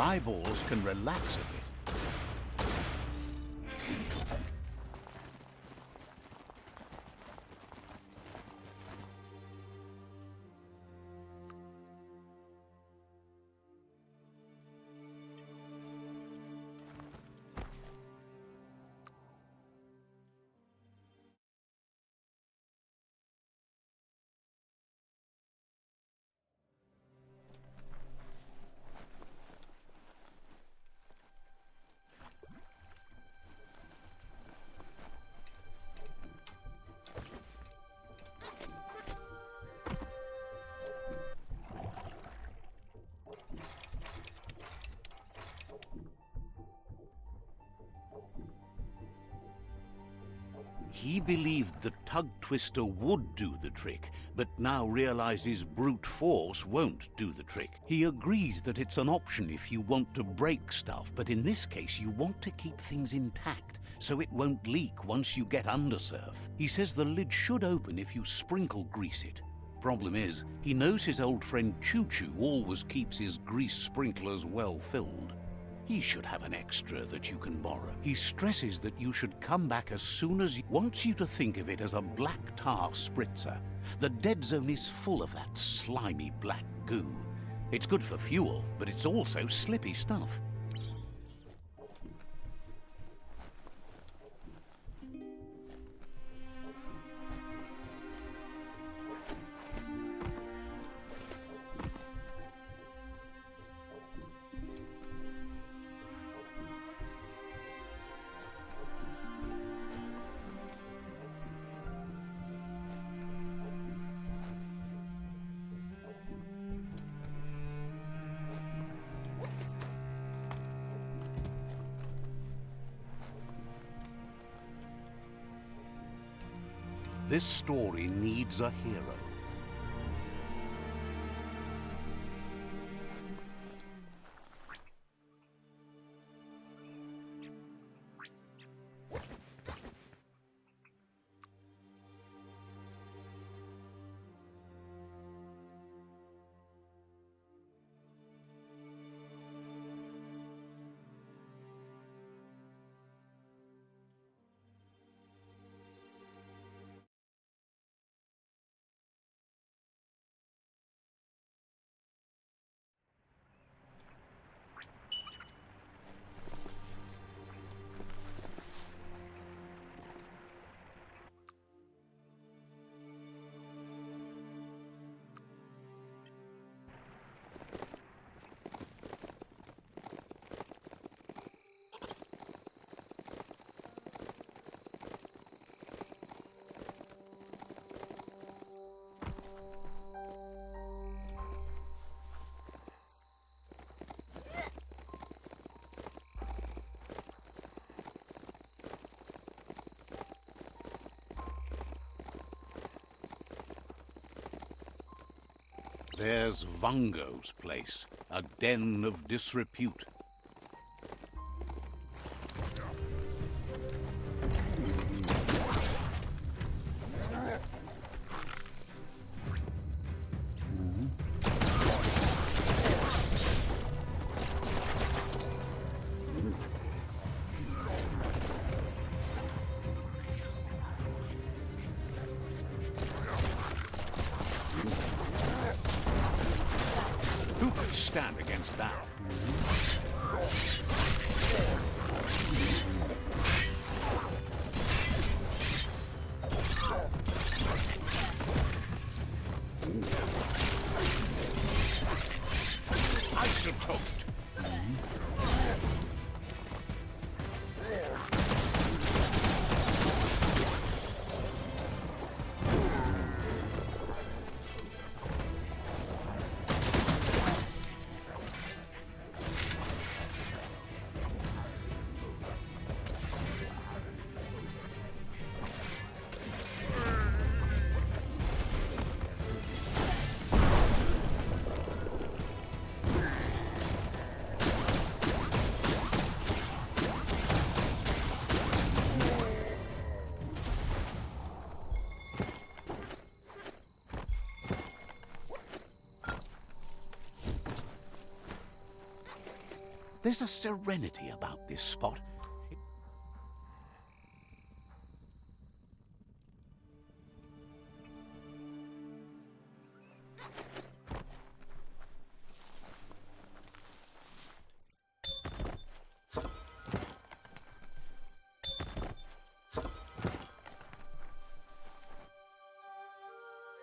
eyeballs can relax a bit. He believed the tug twister would do the trick, but now realizes brute force won't do the trick. He agrees that it's an option if you want to break stuff, but in this case you want to keep things intact, so it won't leak once you get undersurf. He says the lid should open if you sprinkle grease it. Problem is, he knows his old friend Choo Choo always keeps his grease sprinklers well filled. He should have an extra that you can borrow. He stresses that you should come back as soon as he wants you to think of it as a black tar spritzer. The dead zone is full of that slimy black goo. It's good for fuel, but it's also slippy stuff. This story needs a hero. There's Vungo's place, a den of disrepute. Who could stand against that? Isotope. There's a serenity about this spot.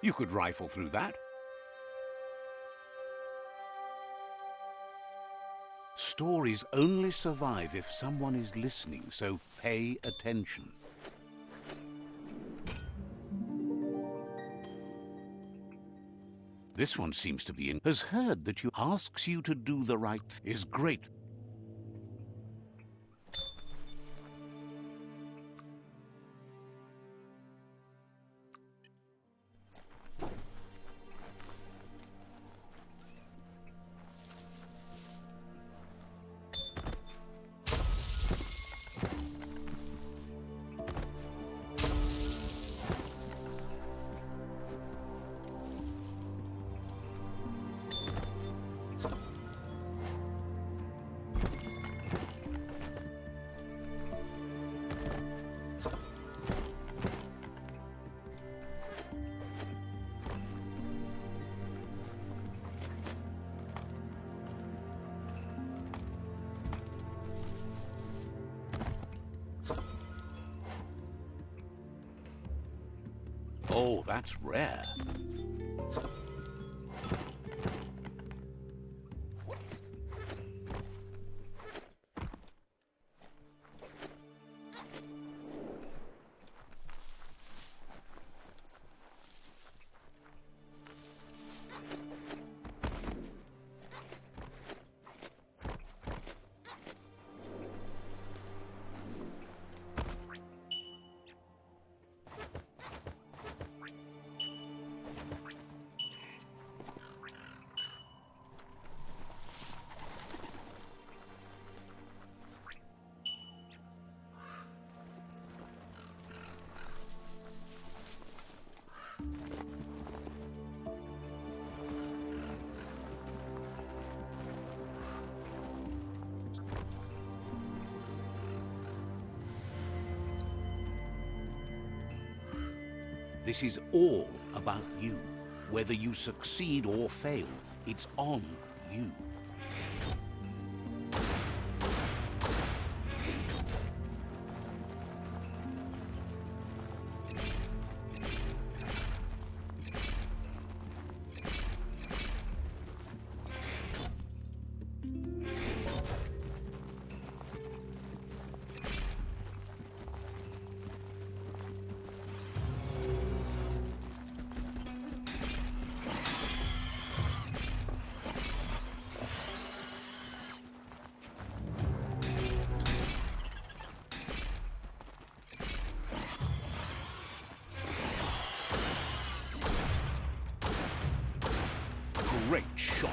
You could rifle through that. Stories only survive if someone is listening, so pay attention. This one seems to be has heard that you asks you to do the right is great. Oh, that's rare. This is all about you. Whether you succeed or fail, it's on you. Great shot.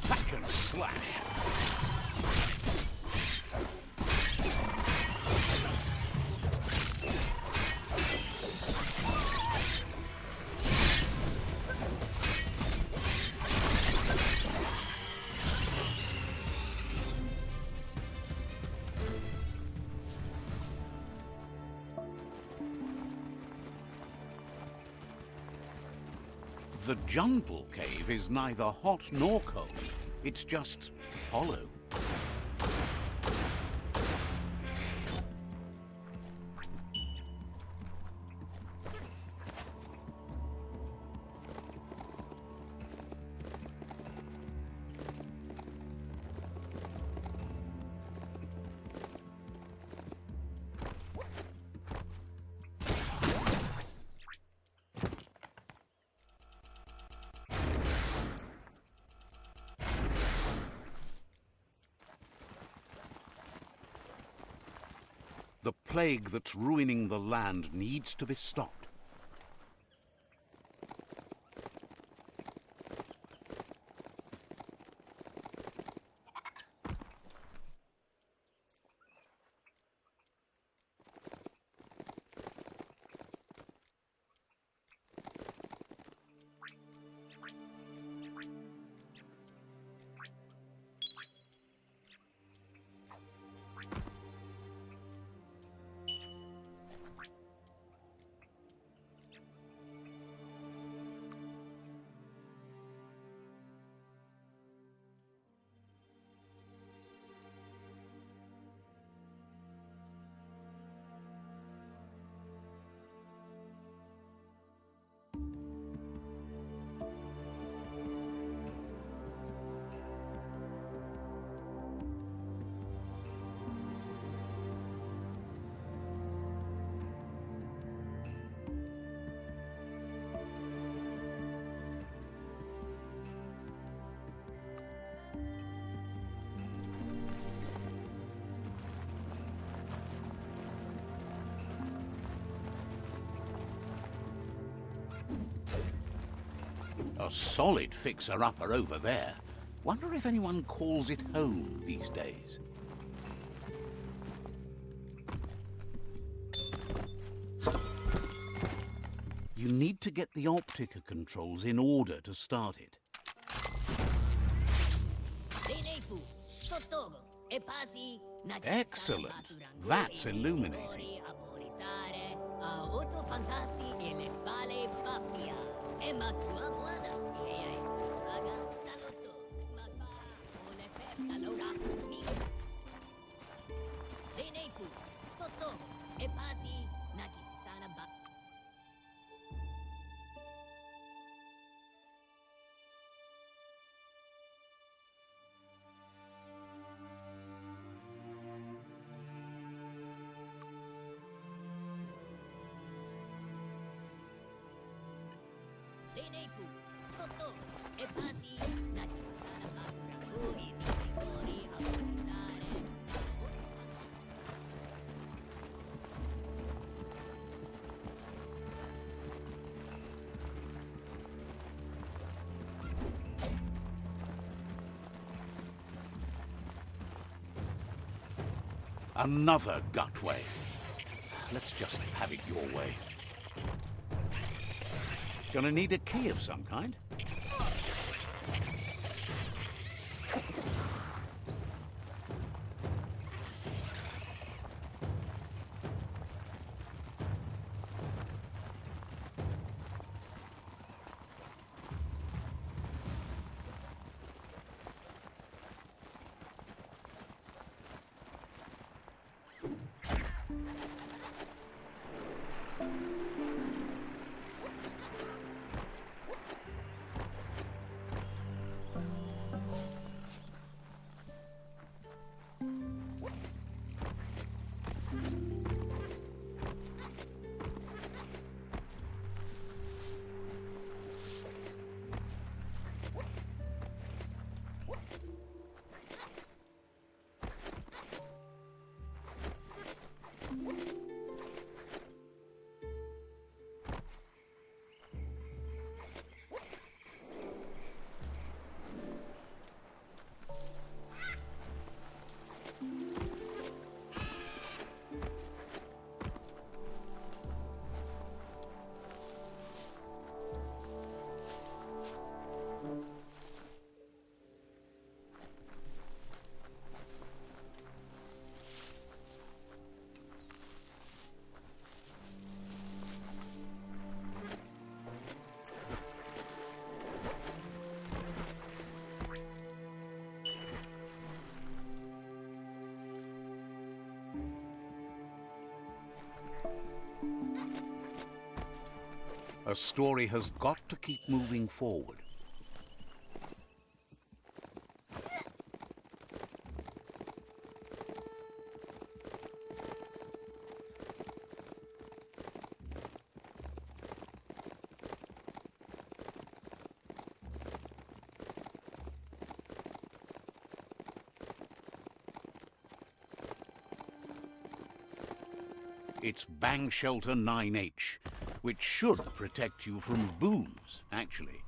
Hack and slash. The jungle cave is neither hot nor cold. It's just hollow. The plague that's ruining the land needs to be stopped. A solid fixer-upper over there. Wonder if anyone calls it home these days. You need to get the optica controls in order to start it. Excellent. That's illuminating. Another gutway. Let's just have it your way. Gonna need a key of some kind. A story has got to keep moving forward. It's Bang Shelter 9H, which should protect you from booms, actually.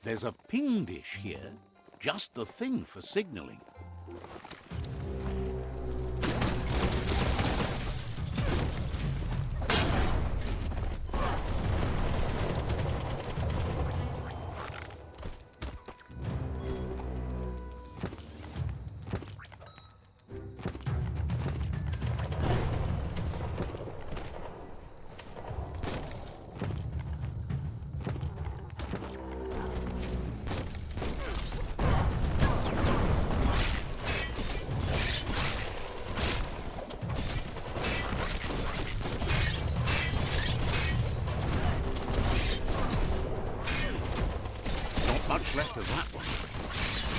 There's a ping dish here, just the thing for signaling. Much left of that one.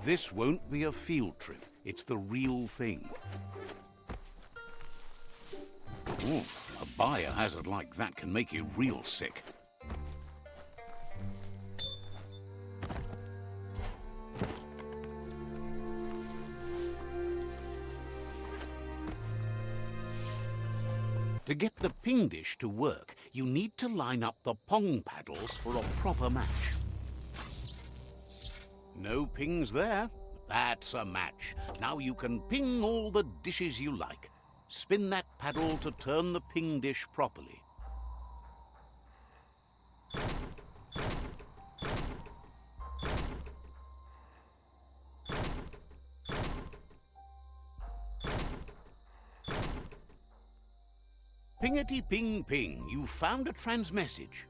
This won't be a field trip. It's the real thing. Ooh, a biohazard like that can make you real sick. To get the ping dish to work, you need to line up the pong paddles for a proper match. No pings there. That's a match. Now you can ping all the dishes you like. Spin that paddle to turn the ping dish properly. Pingety ping ping, you found a transmessage.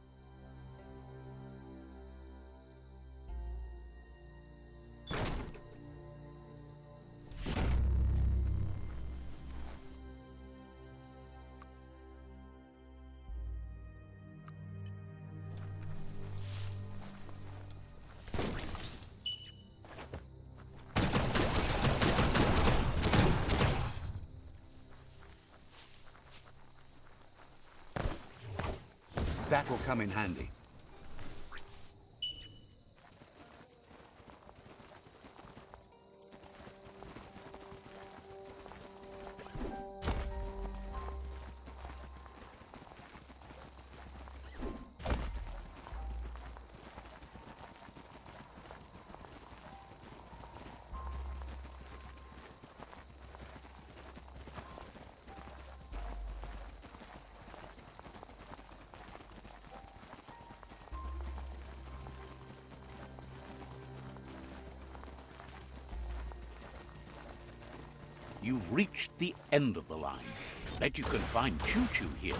That'll come in handy. You've reached the end of the line. Bet you can find Choo-Choo here.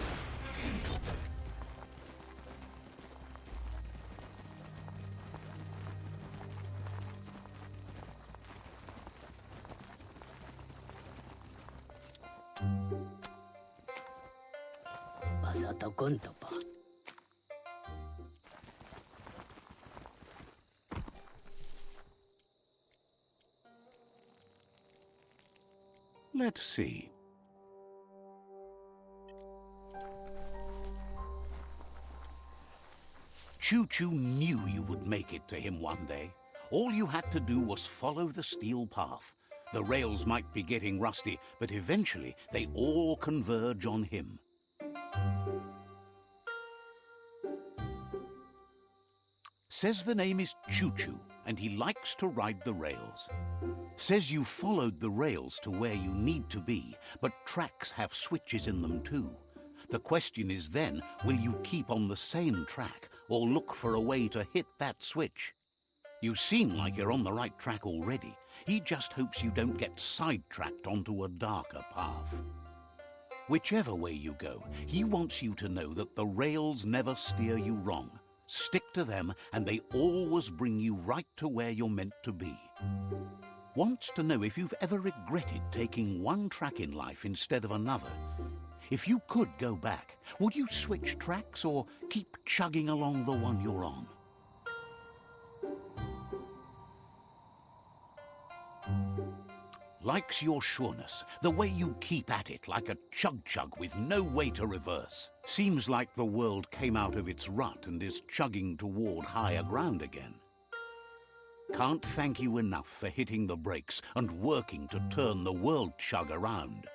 Let's see. Choo-Choo knew you would make it to him one day. All you had to do was follow the steel path. The rails might be getting rusty, but eventually they all converge on him. Says the name is Choo-Choo, and he likes to ride the rails. Says you followed the rails to where you need to be, but tracks have switches in them too. The question is then, will you keep on the same track or look for a way to hit that switch? You seem like you're on the right track already. He just hopes you don't get sidetracked onto a darker path. Whichever way you go, he wants you to know that the rails never steer you wrong. Stick to them, and they always bring you right to where you're meant to be. Wants to know if you've ever regretted taking one track in life instead of another. If you could go back, would you switch tracks or keep chugging along the one you're on? Likes your sureness, the way you keep at it like a chug-chug with no way to reverse. Seems like the world came out of its rut and is chugging toward higher ground again. Can't thank you enough for hitting the brakes and working to turn the world chug around.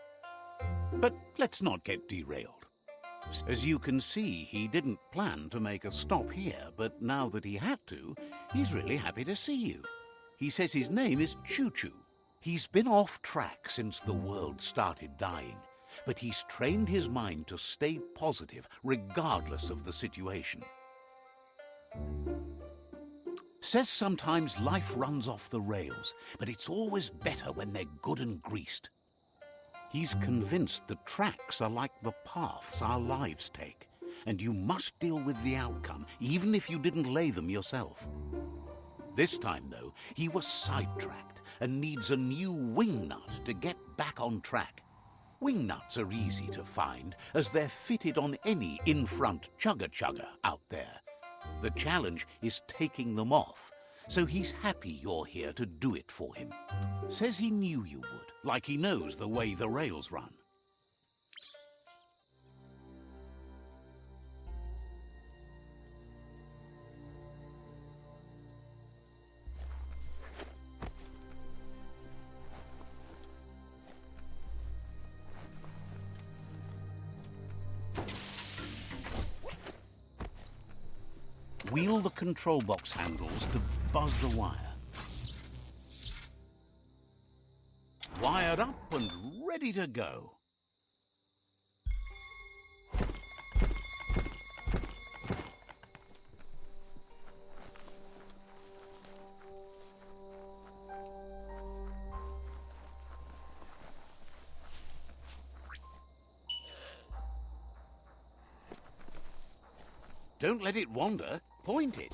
But let's not get derailed. As you can see, he didn't plan to make a stop here, but now that he had to, he's really happy to see you. He says his name is Choo-Choo. He's been off track since the world started dying, but he's trained his mind to stay positive regardless of the situation. Says sometimes life runs off the rails, but it's always better when they're good and greased. He's convinced the tracks are like the paths our lives take, and you must deal with the outcome, even if you didn't lay them yourself. This time, though, he was sidetracked and needs a new wing nut to get back on track. Wing nuts are easy to find, as they're fitted on any in-front chugger-chugger out there. The challenge is taking them off, so he's happy you're here to do it for him. Says he knew you would, like he knows the way the rails run. Wheel the control box handles to buzz the wire. Wired up and ready to go. Don't let it wander. Point it.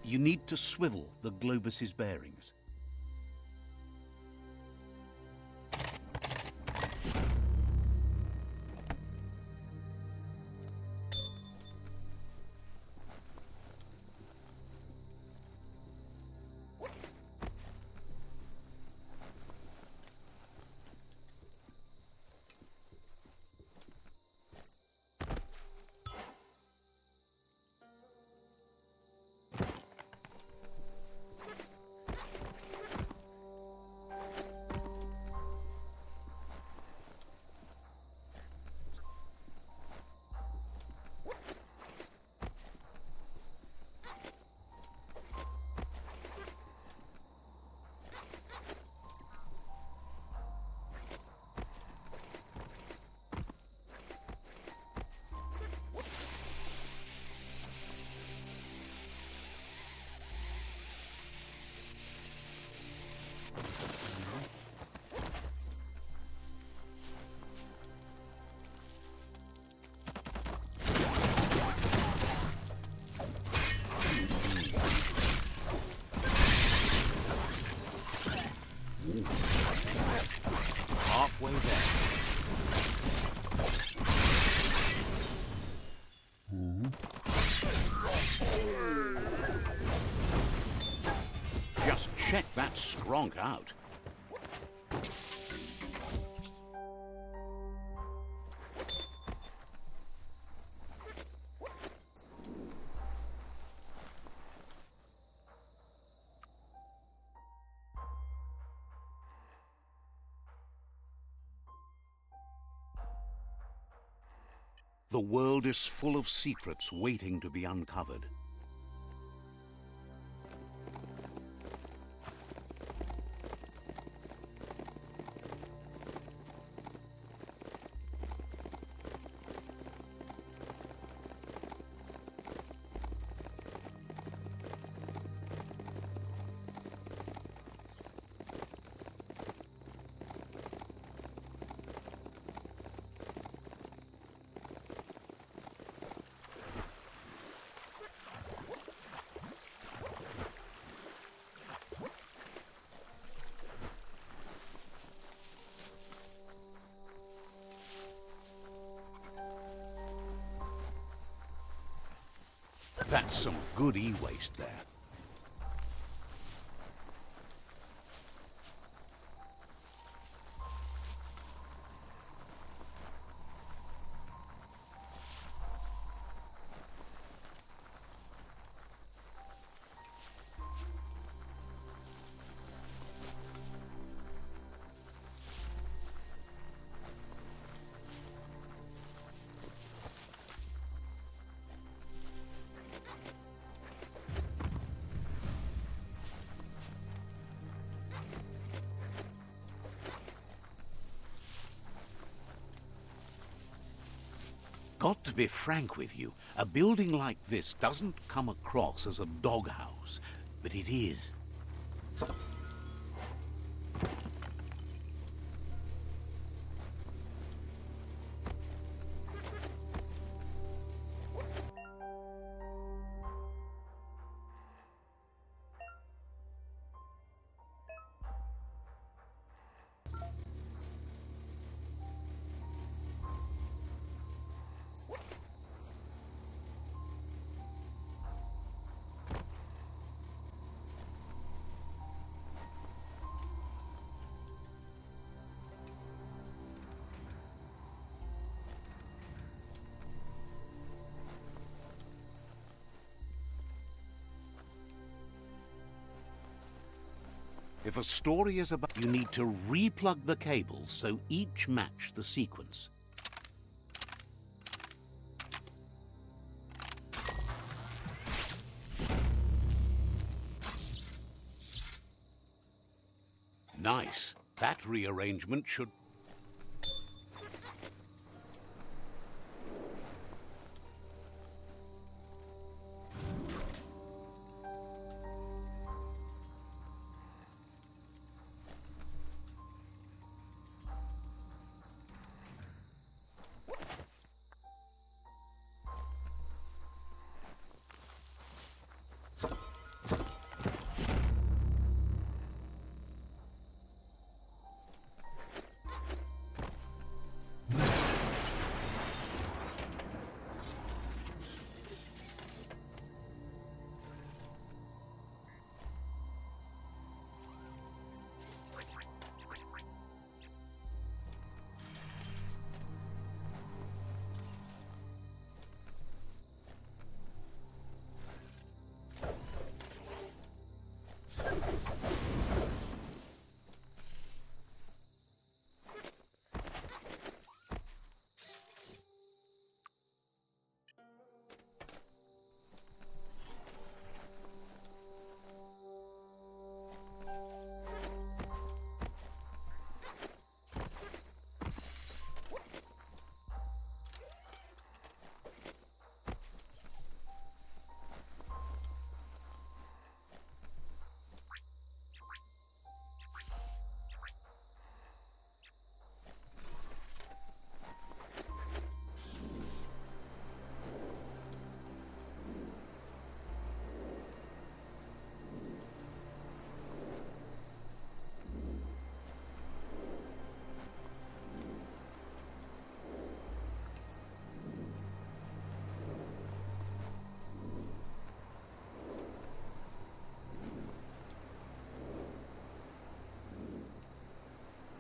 You need to swivel the globus's bearings. Halfway there. Just check that skronk out. The world is full of secrets waiting to be uncovered. That's some good e-waste there. Got to be frank with you, a building like this doesn't come across as a doghouse, but it is. If a story is about, you need to replug the cables so each match the sequence. Nice. That rearrangement should...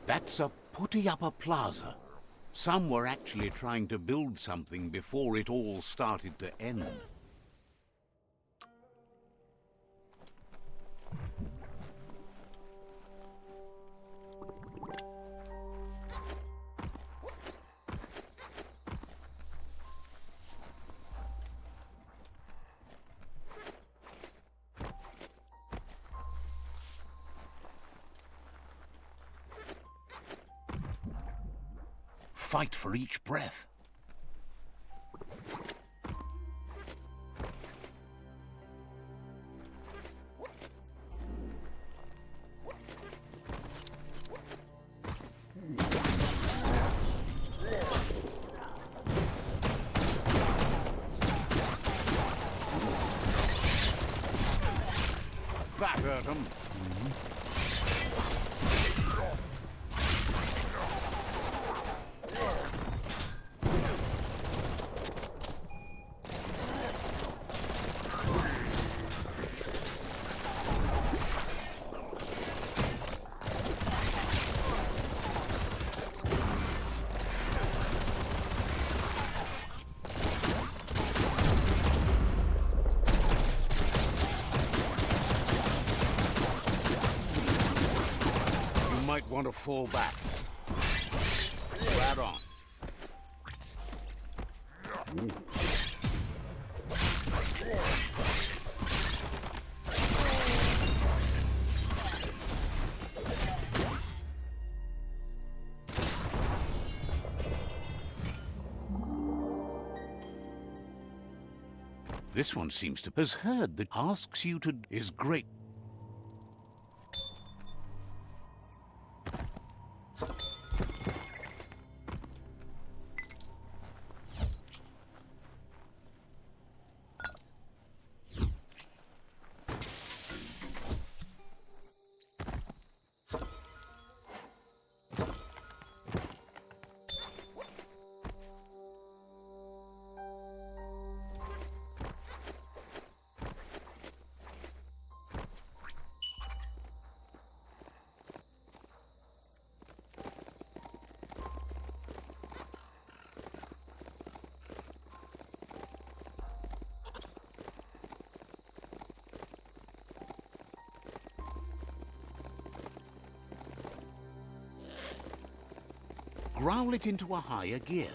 That's a putty-upper plaza. Some were actually trying to build something before it all started to end. Fight for each breath. That hurt him. Might want to fall back. Right on. This one seems to has heard that asks you to is great. growl it into a higher gear.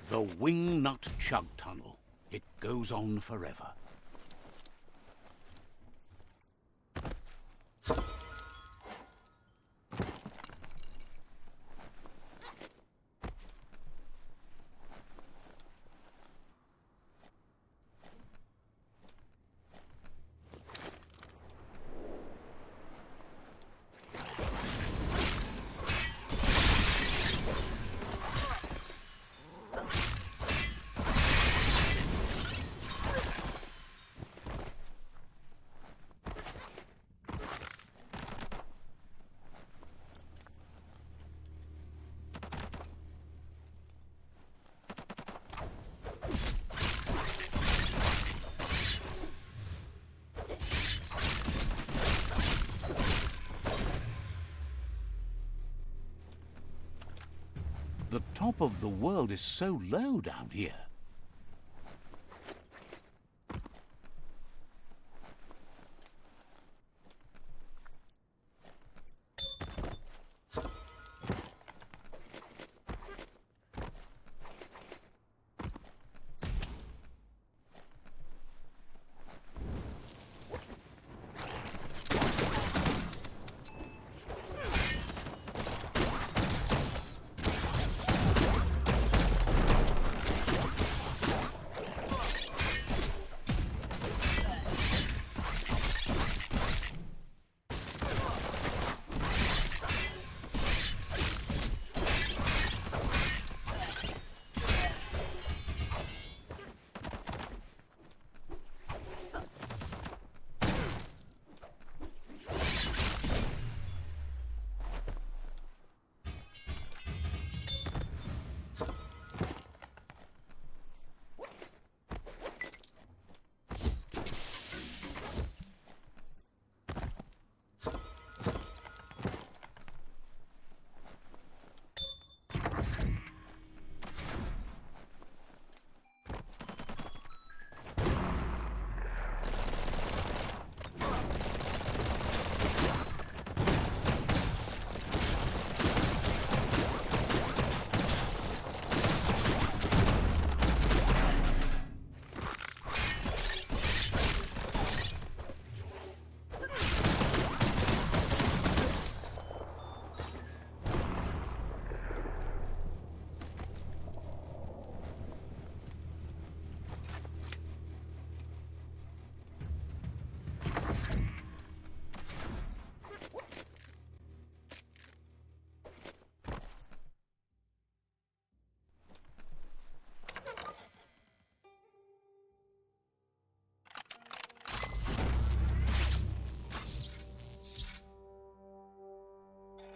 The Wingnut Chug Tunnel. It goes on forever. The top of the world is so low down here.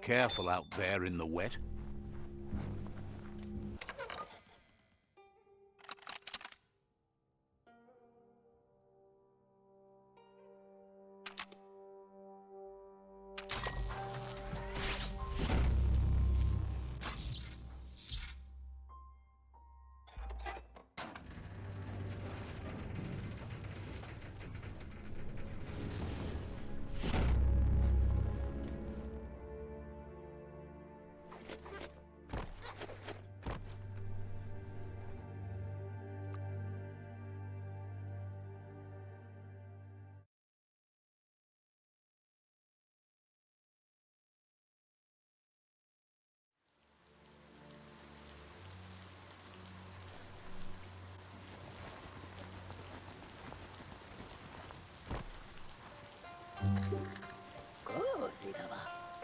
Careful out there in the wet.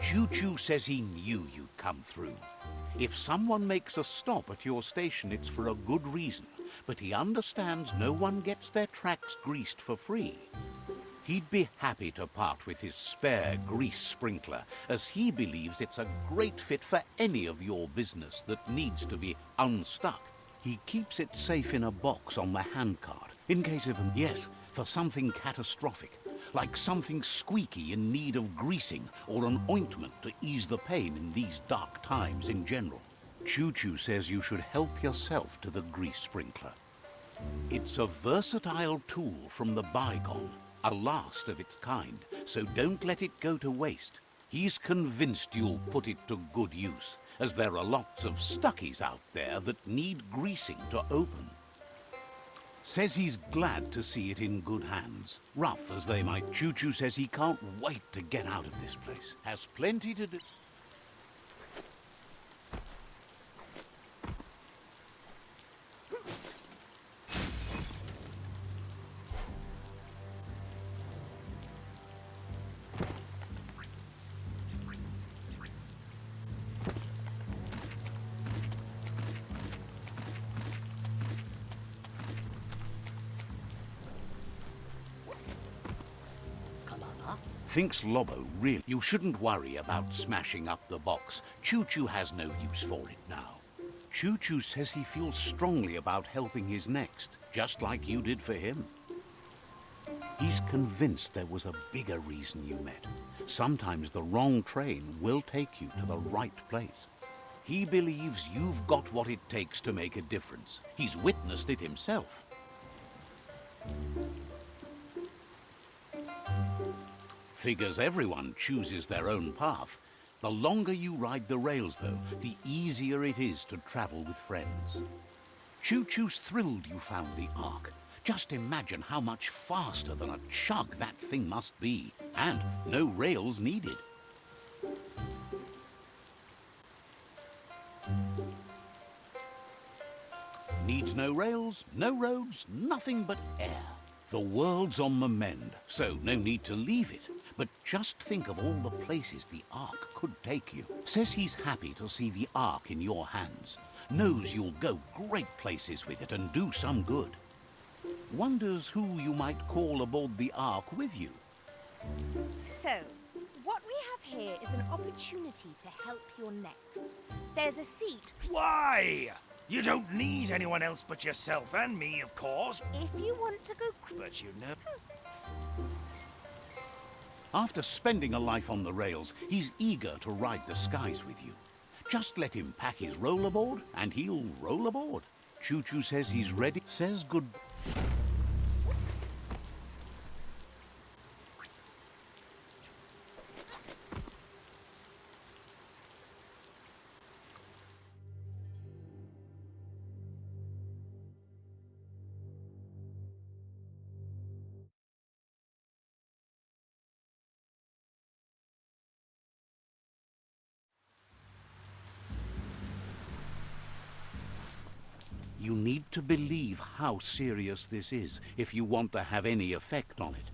Choo Choo says he knew you'd come through. If someone makes a stop at your station, it's for a good reason, but he understands no one gets their tracks greased for free. He'd be happy to part with his spare grease sprinkler, as he believes it's a great fit for any of your business that needs to be unstuck. He keeps it safe in a box on the handcart, in case of yes, for something catastrophic, like something squeaky in need of greasing or an ointment to ease the pain in these dark times in general. Choo Choo says you should help yourself to the grease sprinkler. It's a versatile tool from the bygone, a last of its kind, so don't let it go to waste. He's convinced you'll put it to good use, as there are lots of stuckies out there that need greasing to open. Says he's glad to see it in good hands. Rough as they might, Choo Choo says he can't wait to get out of this place. Has plenty to do. Thinks Lobo really. You shouldn't worry about smashing up the box. Choo Choo has no use for it now. Choo Choo says he feels strongly about helping his next, just like you did for him. He's convinced there was a bigger reason you met. Sometimes the wrong train will take you to the right place. He believes you've got what it takes to make a difference. He's witnessed it himself. Figures everyone chooses their own path. The longer you ride the rails, though, the easier it is to travel with friends. Choo Choo's thrilled you found the Ark. Just imagine how much faster than a chug that thing must be. And no rails needed. Needs no rails, no roads, nothing but air. The world's on the mend, so no need to leave it. But just think of all the places the Ark could take you. Says he's happy to see the Ark in your hands. Knows you'll go great places with it and do some good. Wonders who you might call aboard the Ark with you. So, what we have here is an opportunity to help your next. There's a seat. Why? You don't need anyone else but yourself and me, of course. If you want to go... But you know... After spending a life on the rails, he's eager to ride the skies with you. Just let him pack his rollerboard, and he'll roll aboard. Choo Choo says he's ready, says good... You need to believe how serious this is if you want to have any effect on it.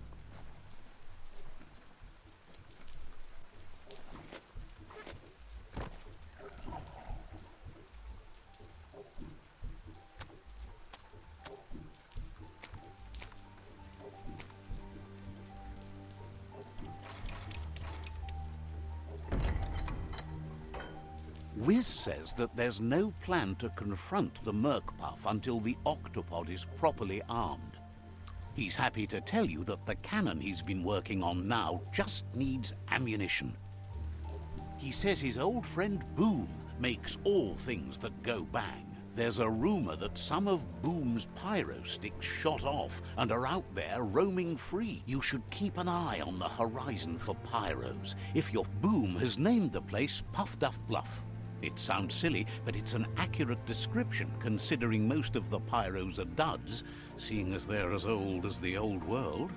Wiz says that there's no plan to confront the Murk Puff until the octopod is properly armed. He's happy to tell you that the cannon he's been working on now just needs ammunition. He says his old friend Boom makes all things that go bang. There's a rumor that some of Boom's pyro sticks shot off and are out there roaming free. You should keep an eye on the horizon for pyros. If your Boom has named the place Puff Duff Bluff. It sounds silly, but it's an accurate description, considering most of the pyros are duds, seeing as they're as old as the old world.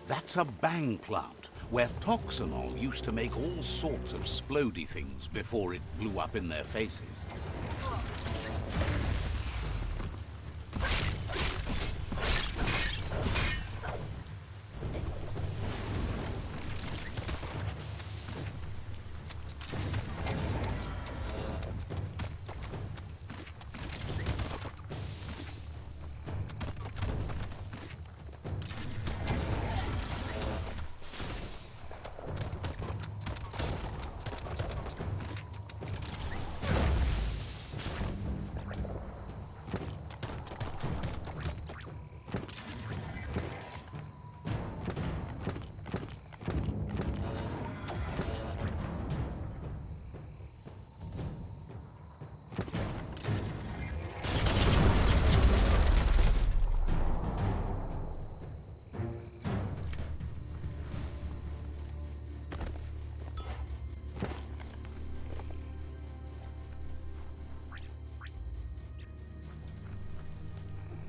That's a bang plant, where toxanol used to make all sorts of splody things before it blew up in their faces.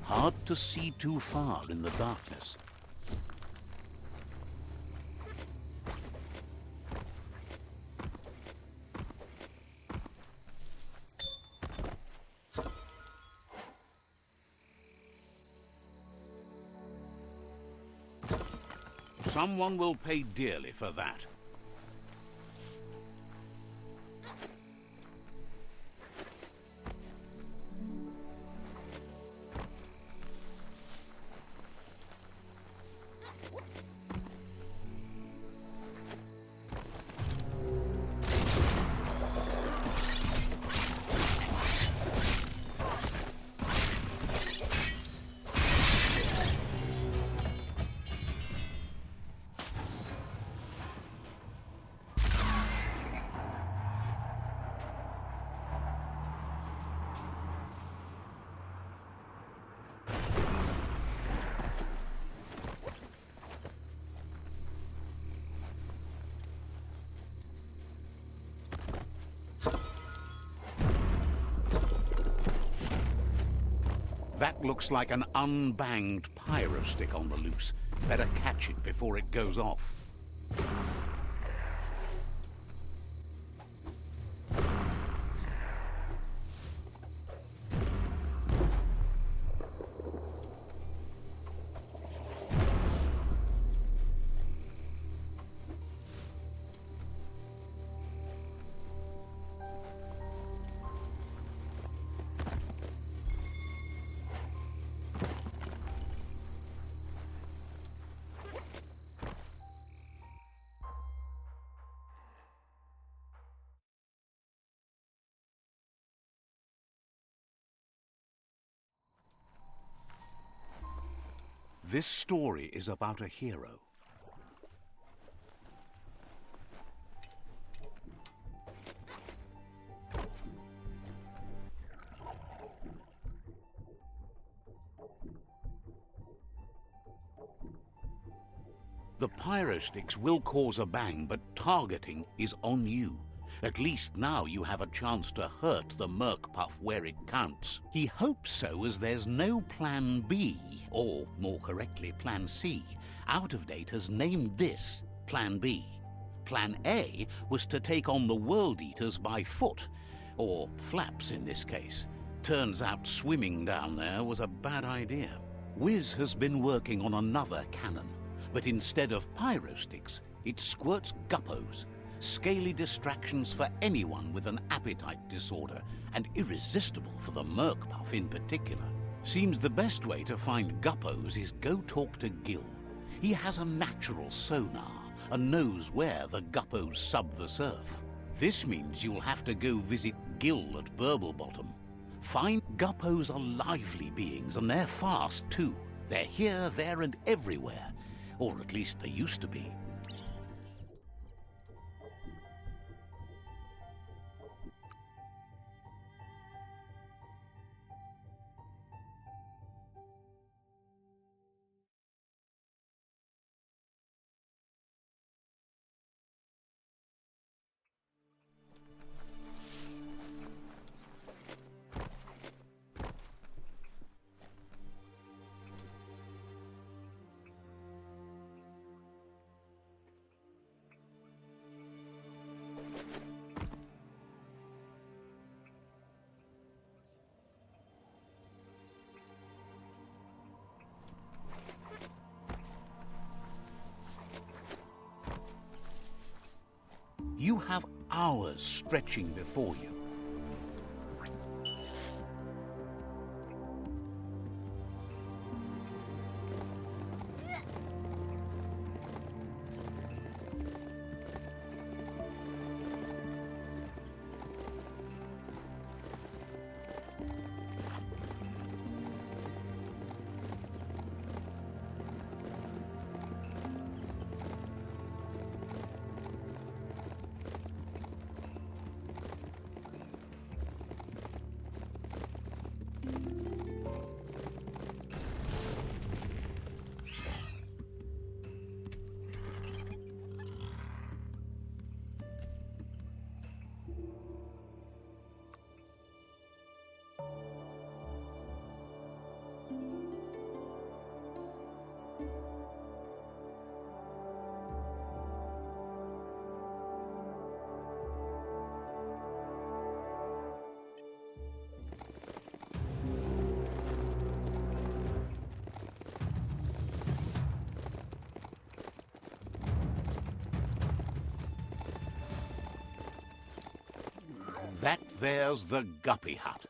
Hard to see too far in the darkness. Someone will pay dearly for that. That looks like an unbanged pyro stick on the loose. Better catch it before it goes off. This story is about a hero. The pyro sticks will cause a bang, but targeting is on you. At least now you have a chance to hurt the Murk Puff where it counts. He hopes so, as there's no Plan B, or more correctly, Plan C. Out-of-Date named this Plan B. Plan A was to take on the Worldeaters by foot, or flaps in this case. Turns out swimming down there was a bad idea. Wiz has been working on another cannon, but instead of pyro sticks, it squirts guppos. Scaly distractions for anyone with an appetite disorder, and irresistible for the Murk Puff in particular. Seems the best way to find guppos is go talk to Gil. He has a natural sonar and knows where the guppos sub the surf. This means you'll have to go visit Gil at Burblebottom. Find guppos are lively beings, and they're fast too. They're here, there, and everywhere. Or at least they used to be. hours stretching before you. That there's the guppy hut.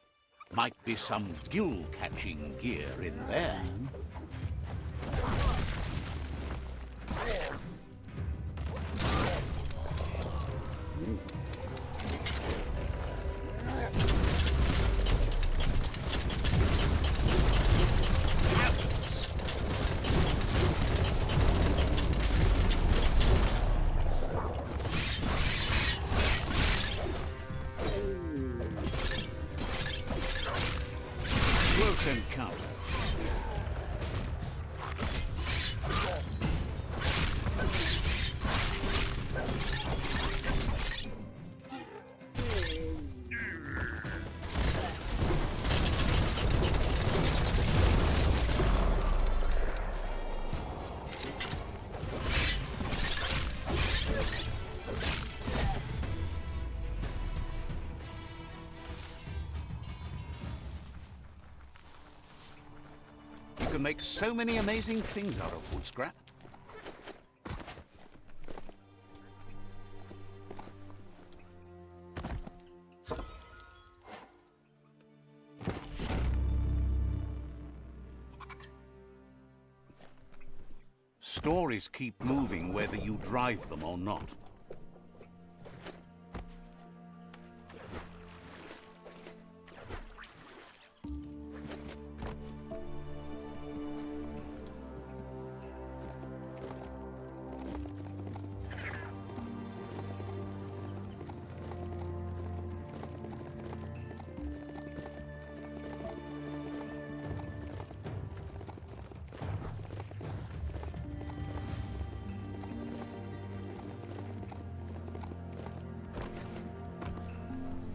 Might be some gill-catching gear in there. Close encounter. You can make so many amazing things out of wood scrap. Stories keep moving whether you drive them or not.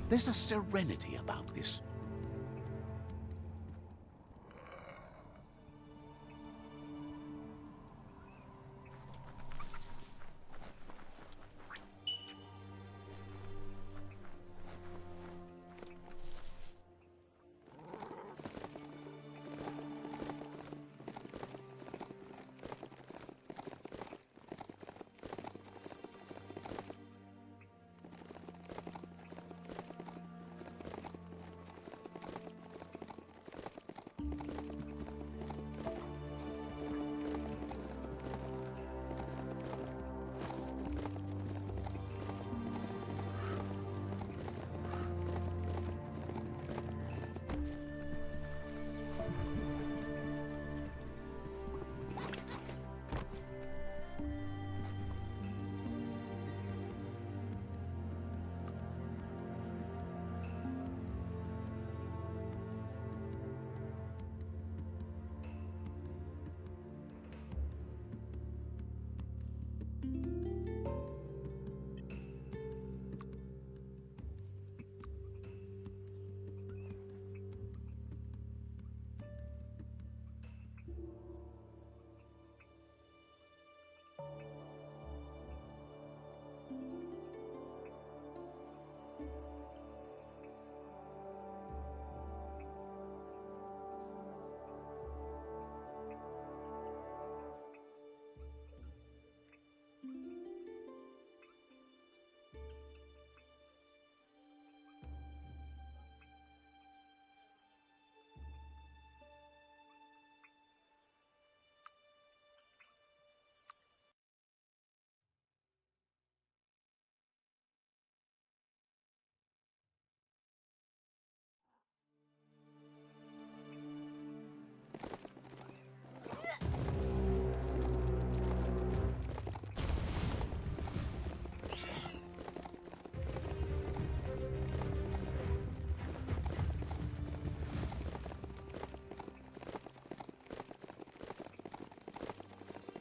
There's a serenity about this.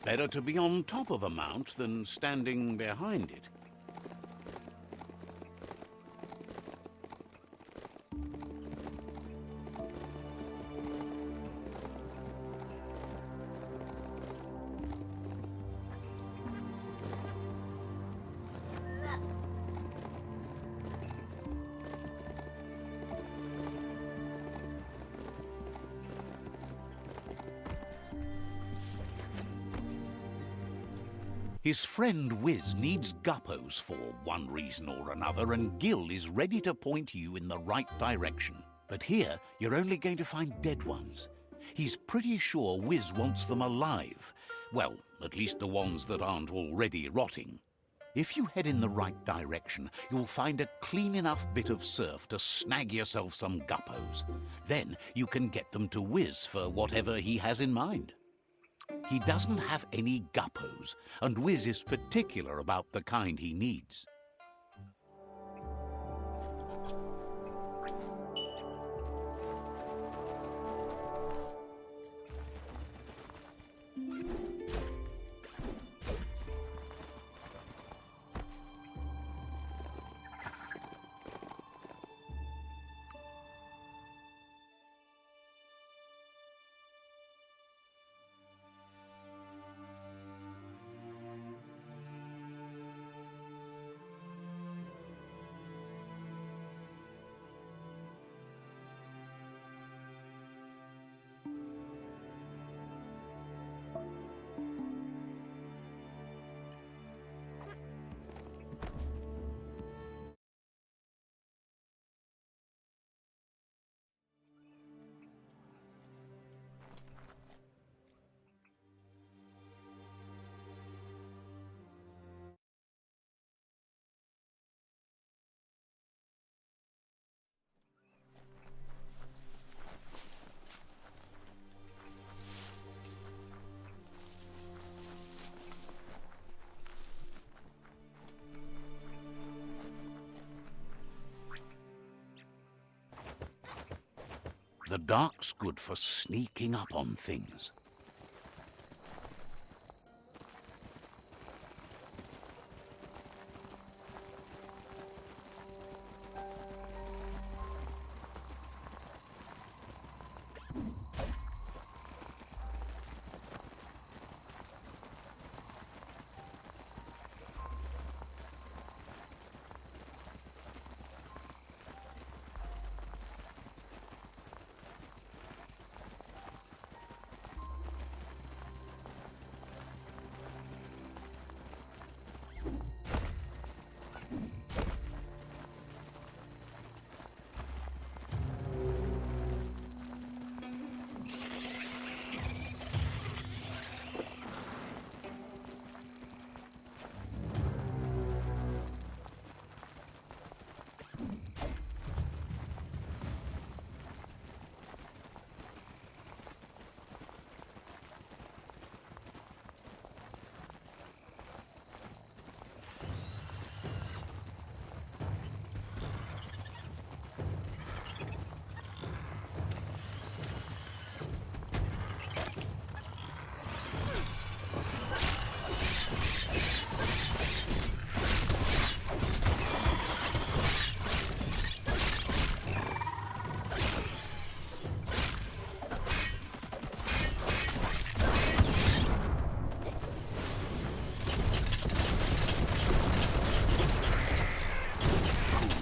Better to be on top of a mount than standing behind it. His friend Wiz needs guppos for one reason or another, and Gil is ready to point you in the right direction. But here, you're only going to find dead ones. He's pretty sure Wiz wants them alive. Well, at least the ones that aren't already rotting. If you head in the right direction, you'll find a clean enough bit of surf to snag yourself some guppos. Then you can get them to Wiz for whatever he has in mind. He doesn't have any guppos, and Wiz is particular about the kind he needs. The dark's good for sneaking up on things.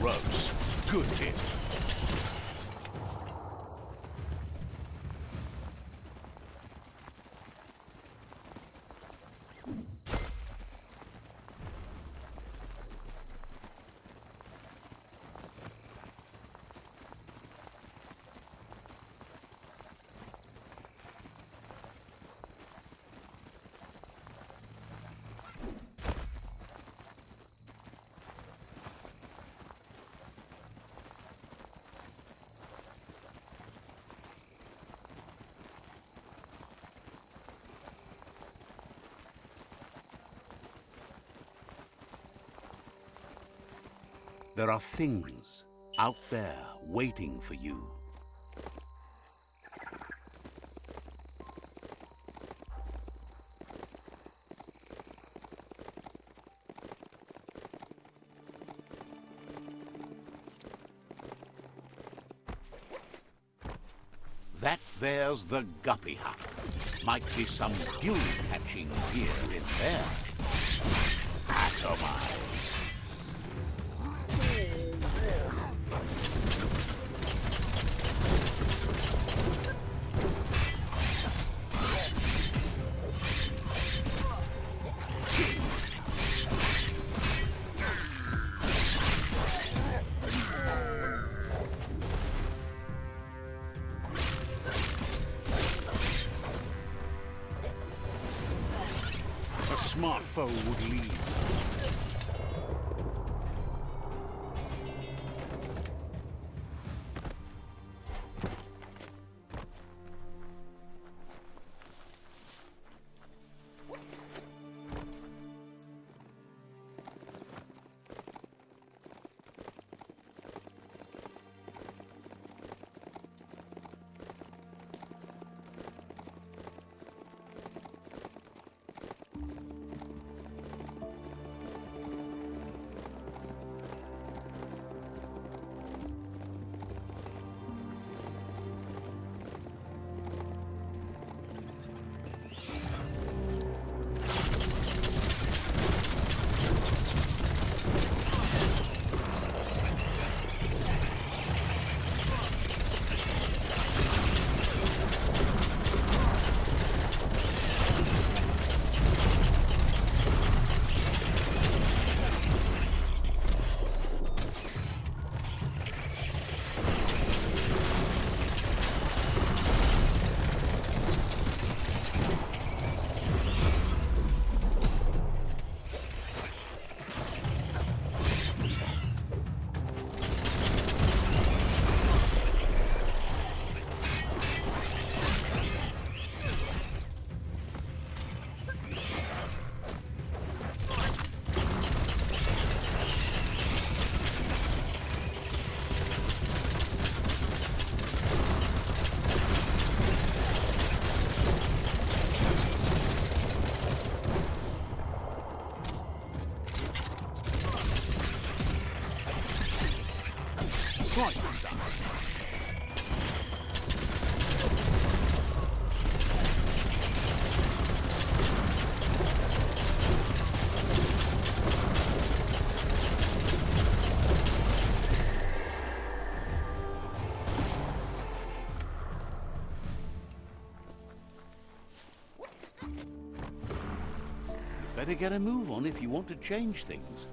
Gross. Good hit. There are things out there waiting for you. there's the guppy hut. Might be some fuel catching gear in there. Atomize. A smart foe would lead. Slice and dice. You'd better get a move on if you want to change things.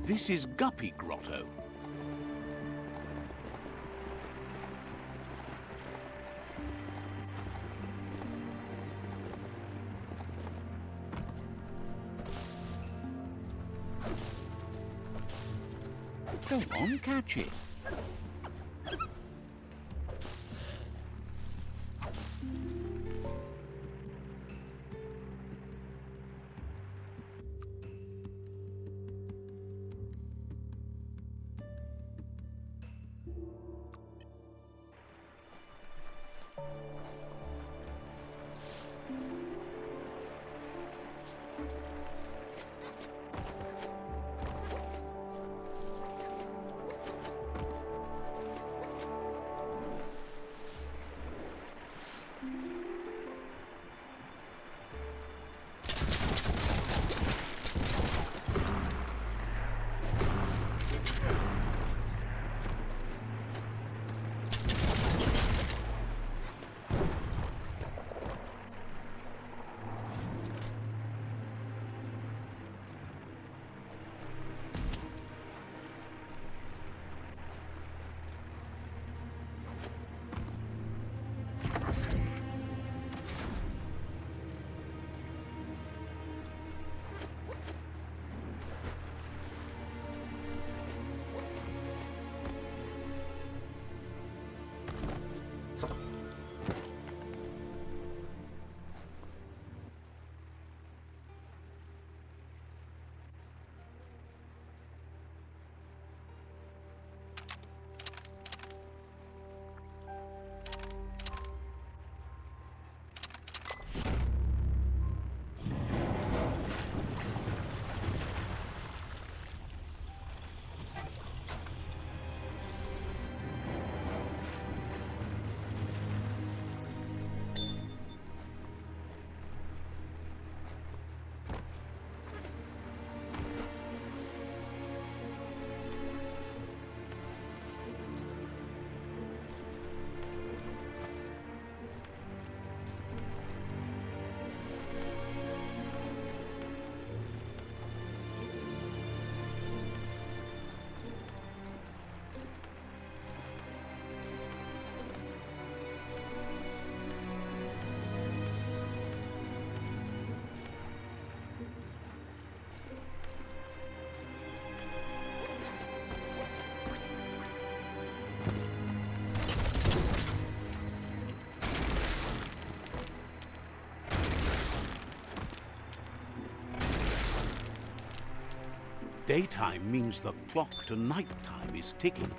This is Guppy Grotto. Go on, catch it. Daytime means the clock to nighttime is ticking.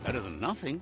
Better than nothing.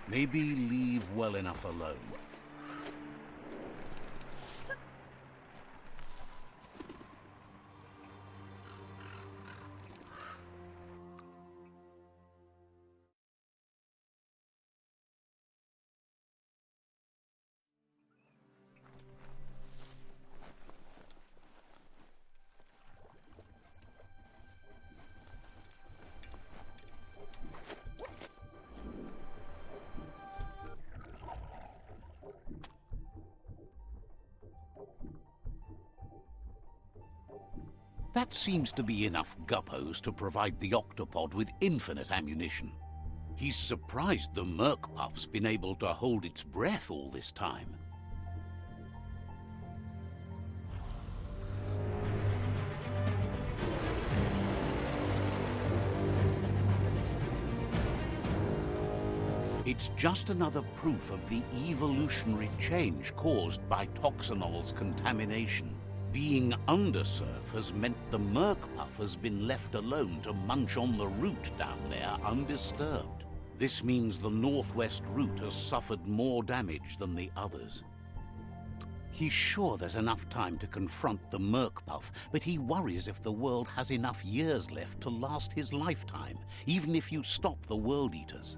Maybe leave well enough alone. That seems to be enough guppos to provide the octopod with infinite ammunition. He's surprised the Murk Puff's been able to hold its breath all this time. It's just another proof of the evolutionary change caused by toxinol's contamination. Being undersurf has meant the Murk Puff has been left alone to munch on the root down there undisturbed. This means the northwest root has suffered more damage than the others. He's sure there's enough time to confront the Murk Puff, but he worries if the world has enough years left to last his lifetime, even if you stop the Worldeaters.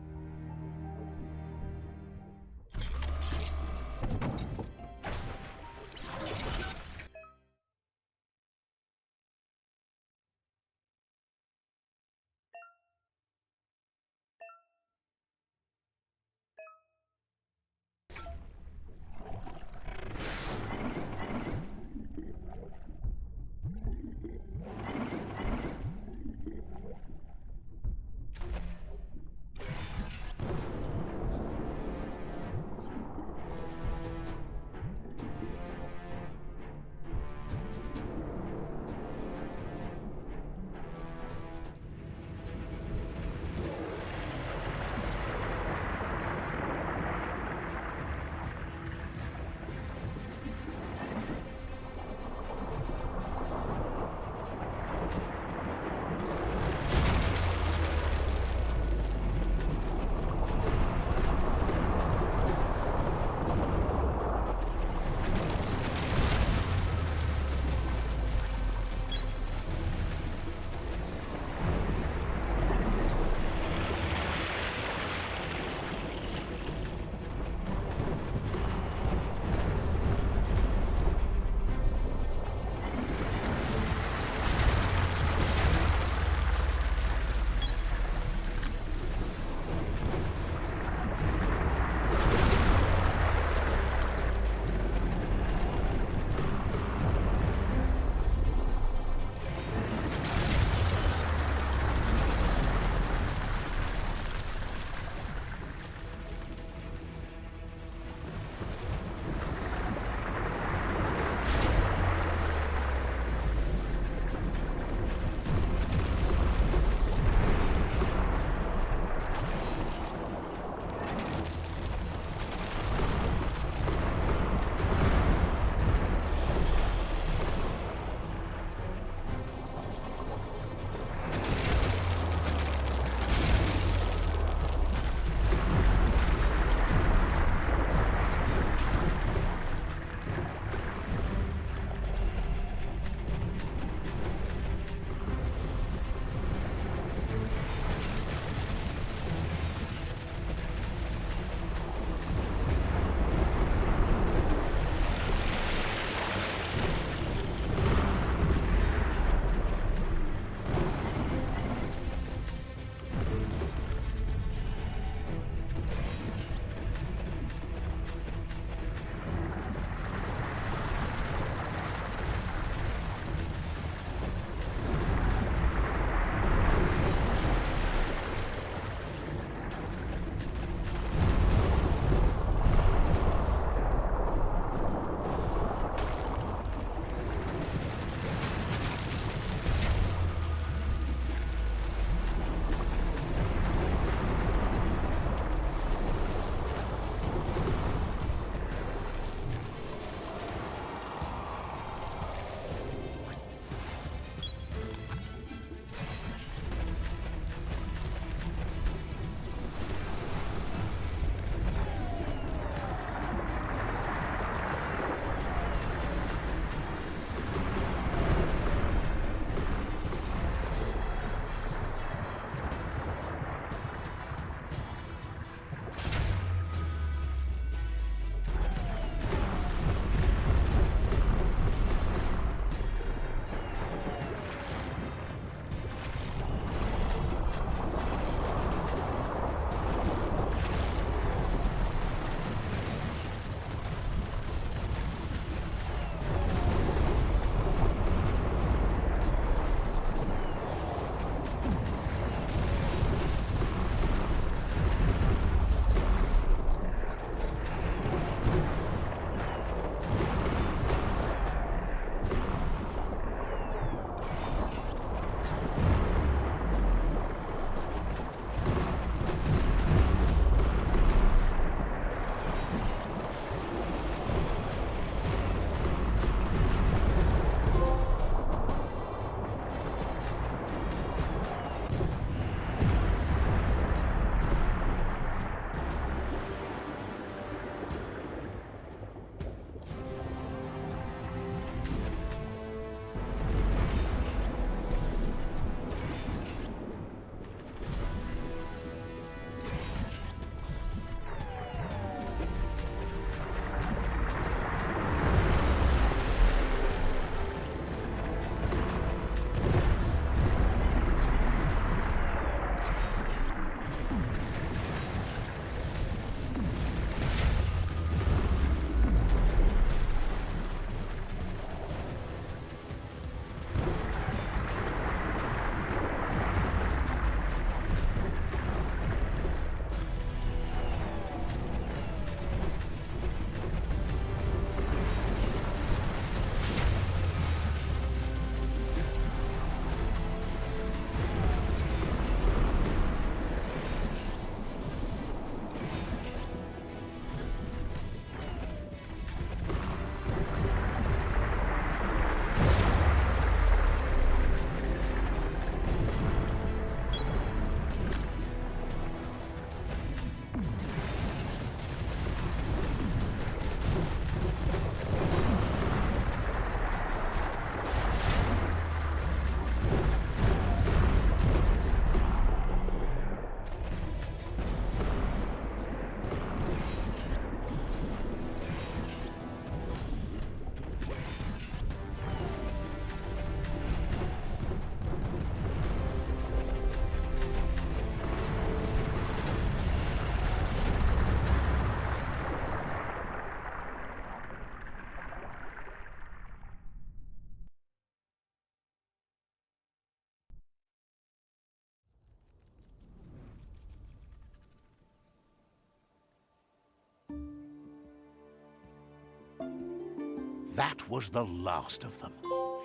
That was the last of them.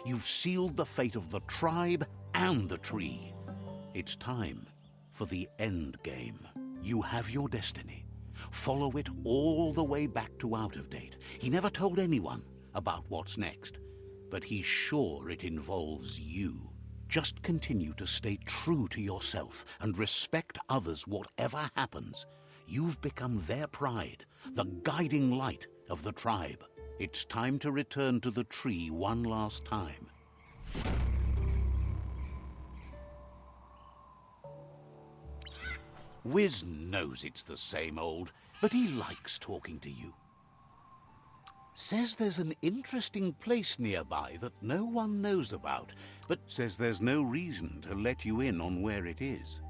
You've sealed the fate of the tribe and the tree. It's time for the end game. You have your destiny. Follow it all the way back to Out of Date. He never told anyone about what's next, but he's sure it involves you. Just continue to stay true to yourself and respect others whatever happens. You've become their pride, the guiding light of the tribe. It's time to return to the tree one last time. Wiz knows it's the same old, but he likes talking to you. Says there's an interesting place nearby that no one knows about, but says there's no reason to let you in on where it is.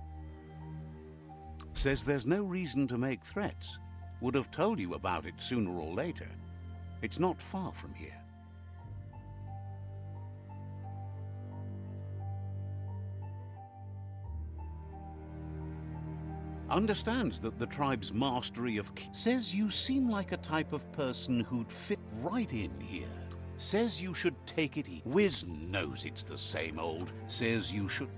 Says there's no reason to make threats. Would have told you about it sooner or later. It's not far from here. Understands that the tribe's mastery of says you seem like a type of person who'd fit right in here. Says you should take it easy. Wiz knows it's the same old. Says you should...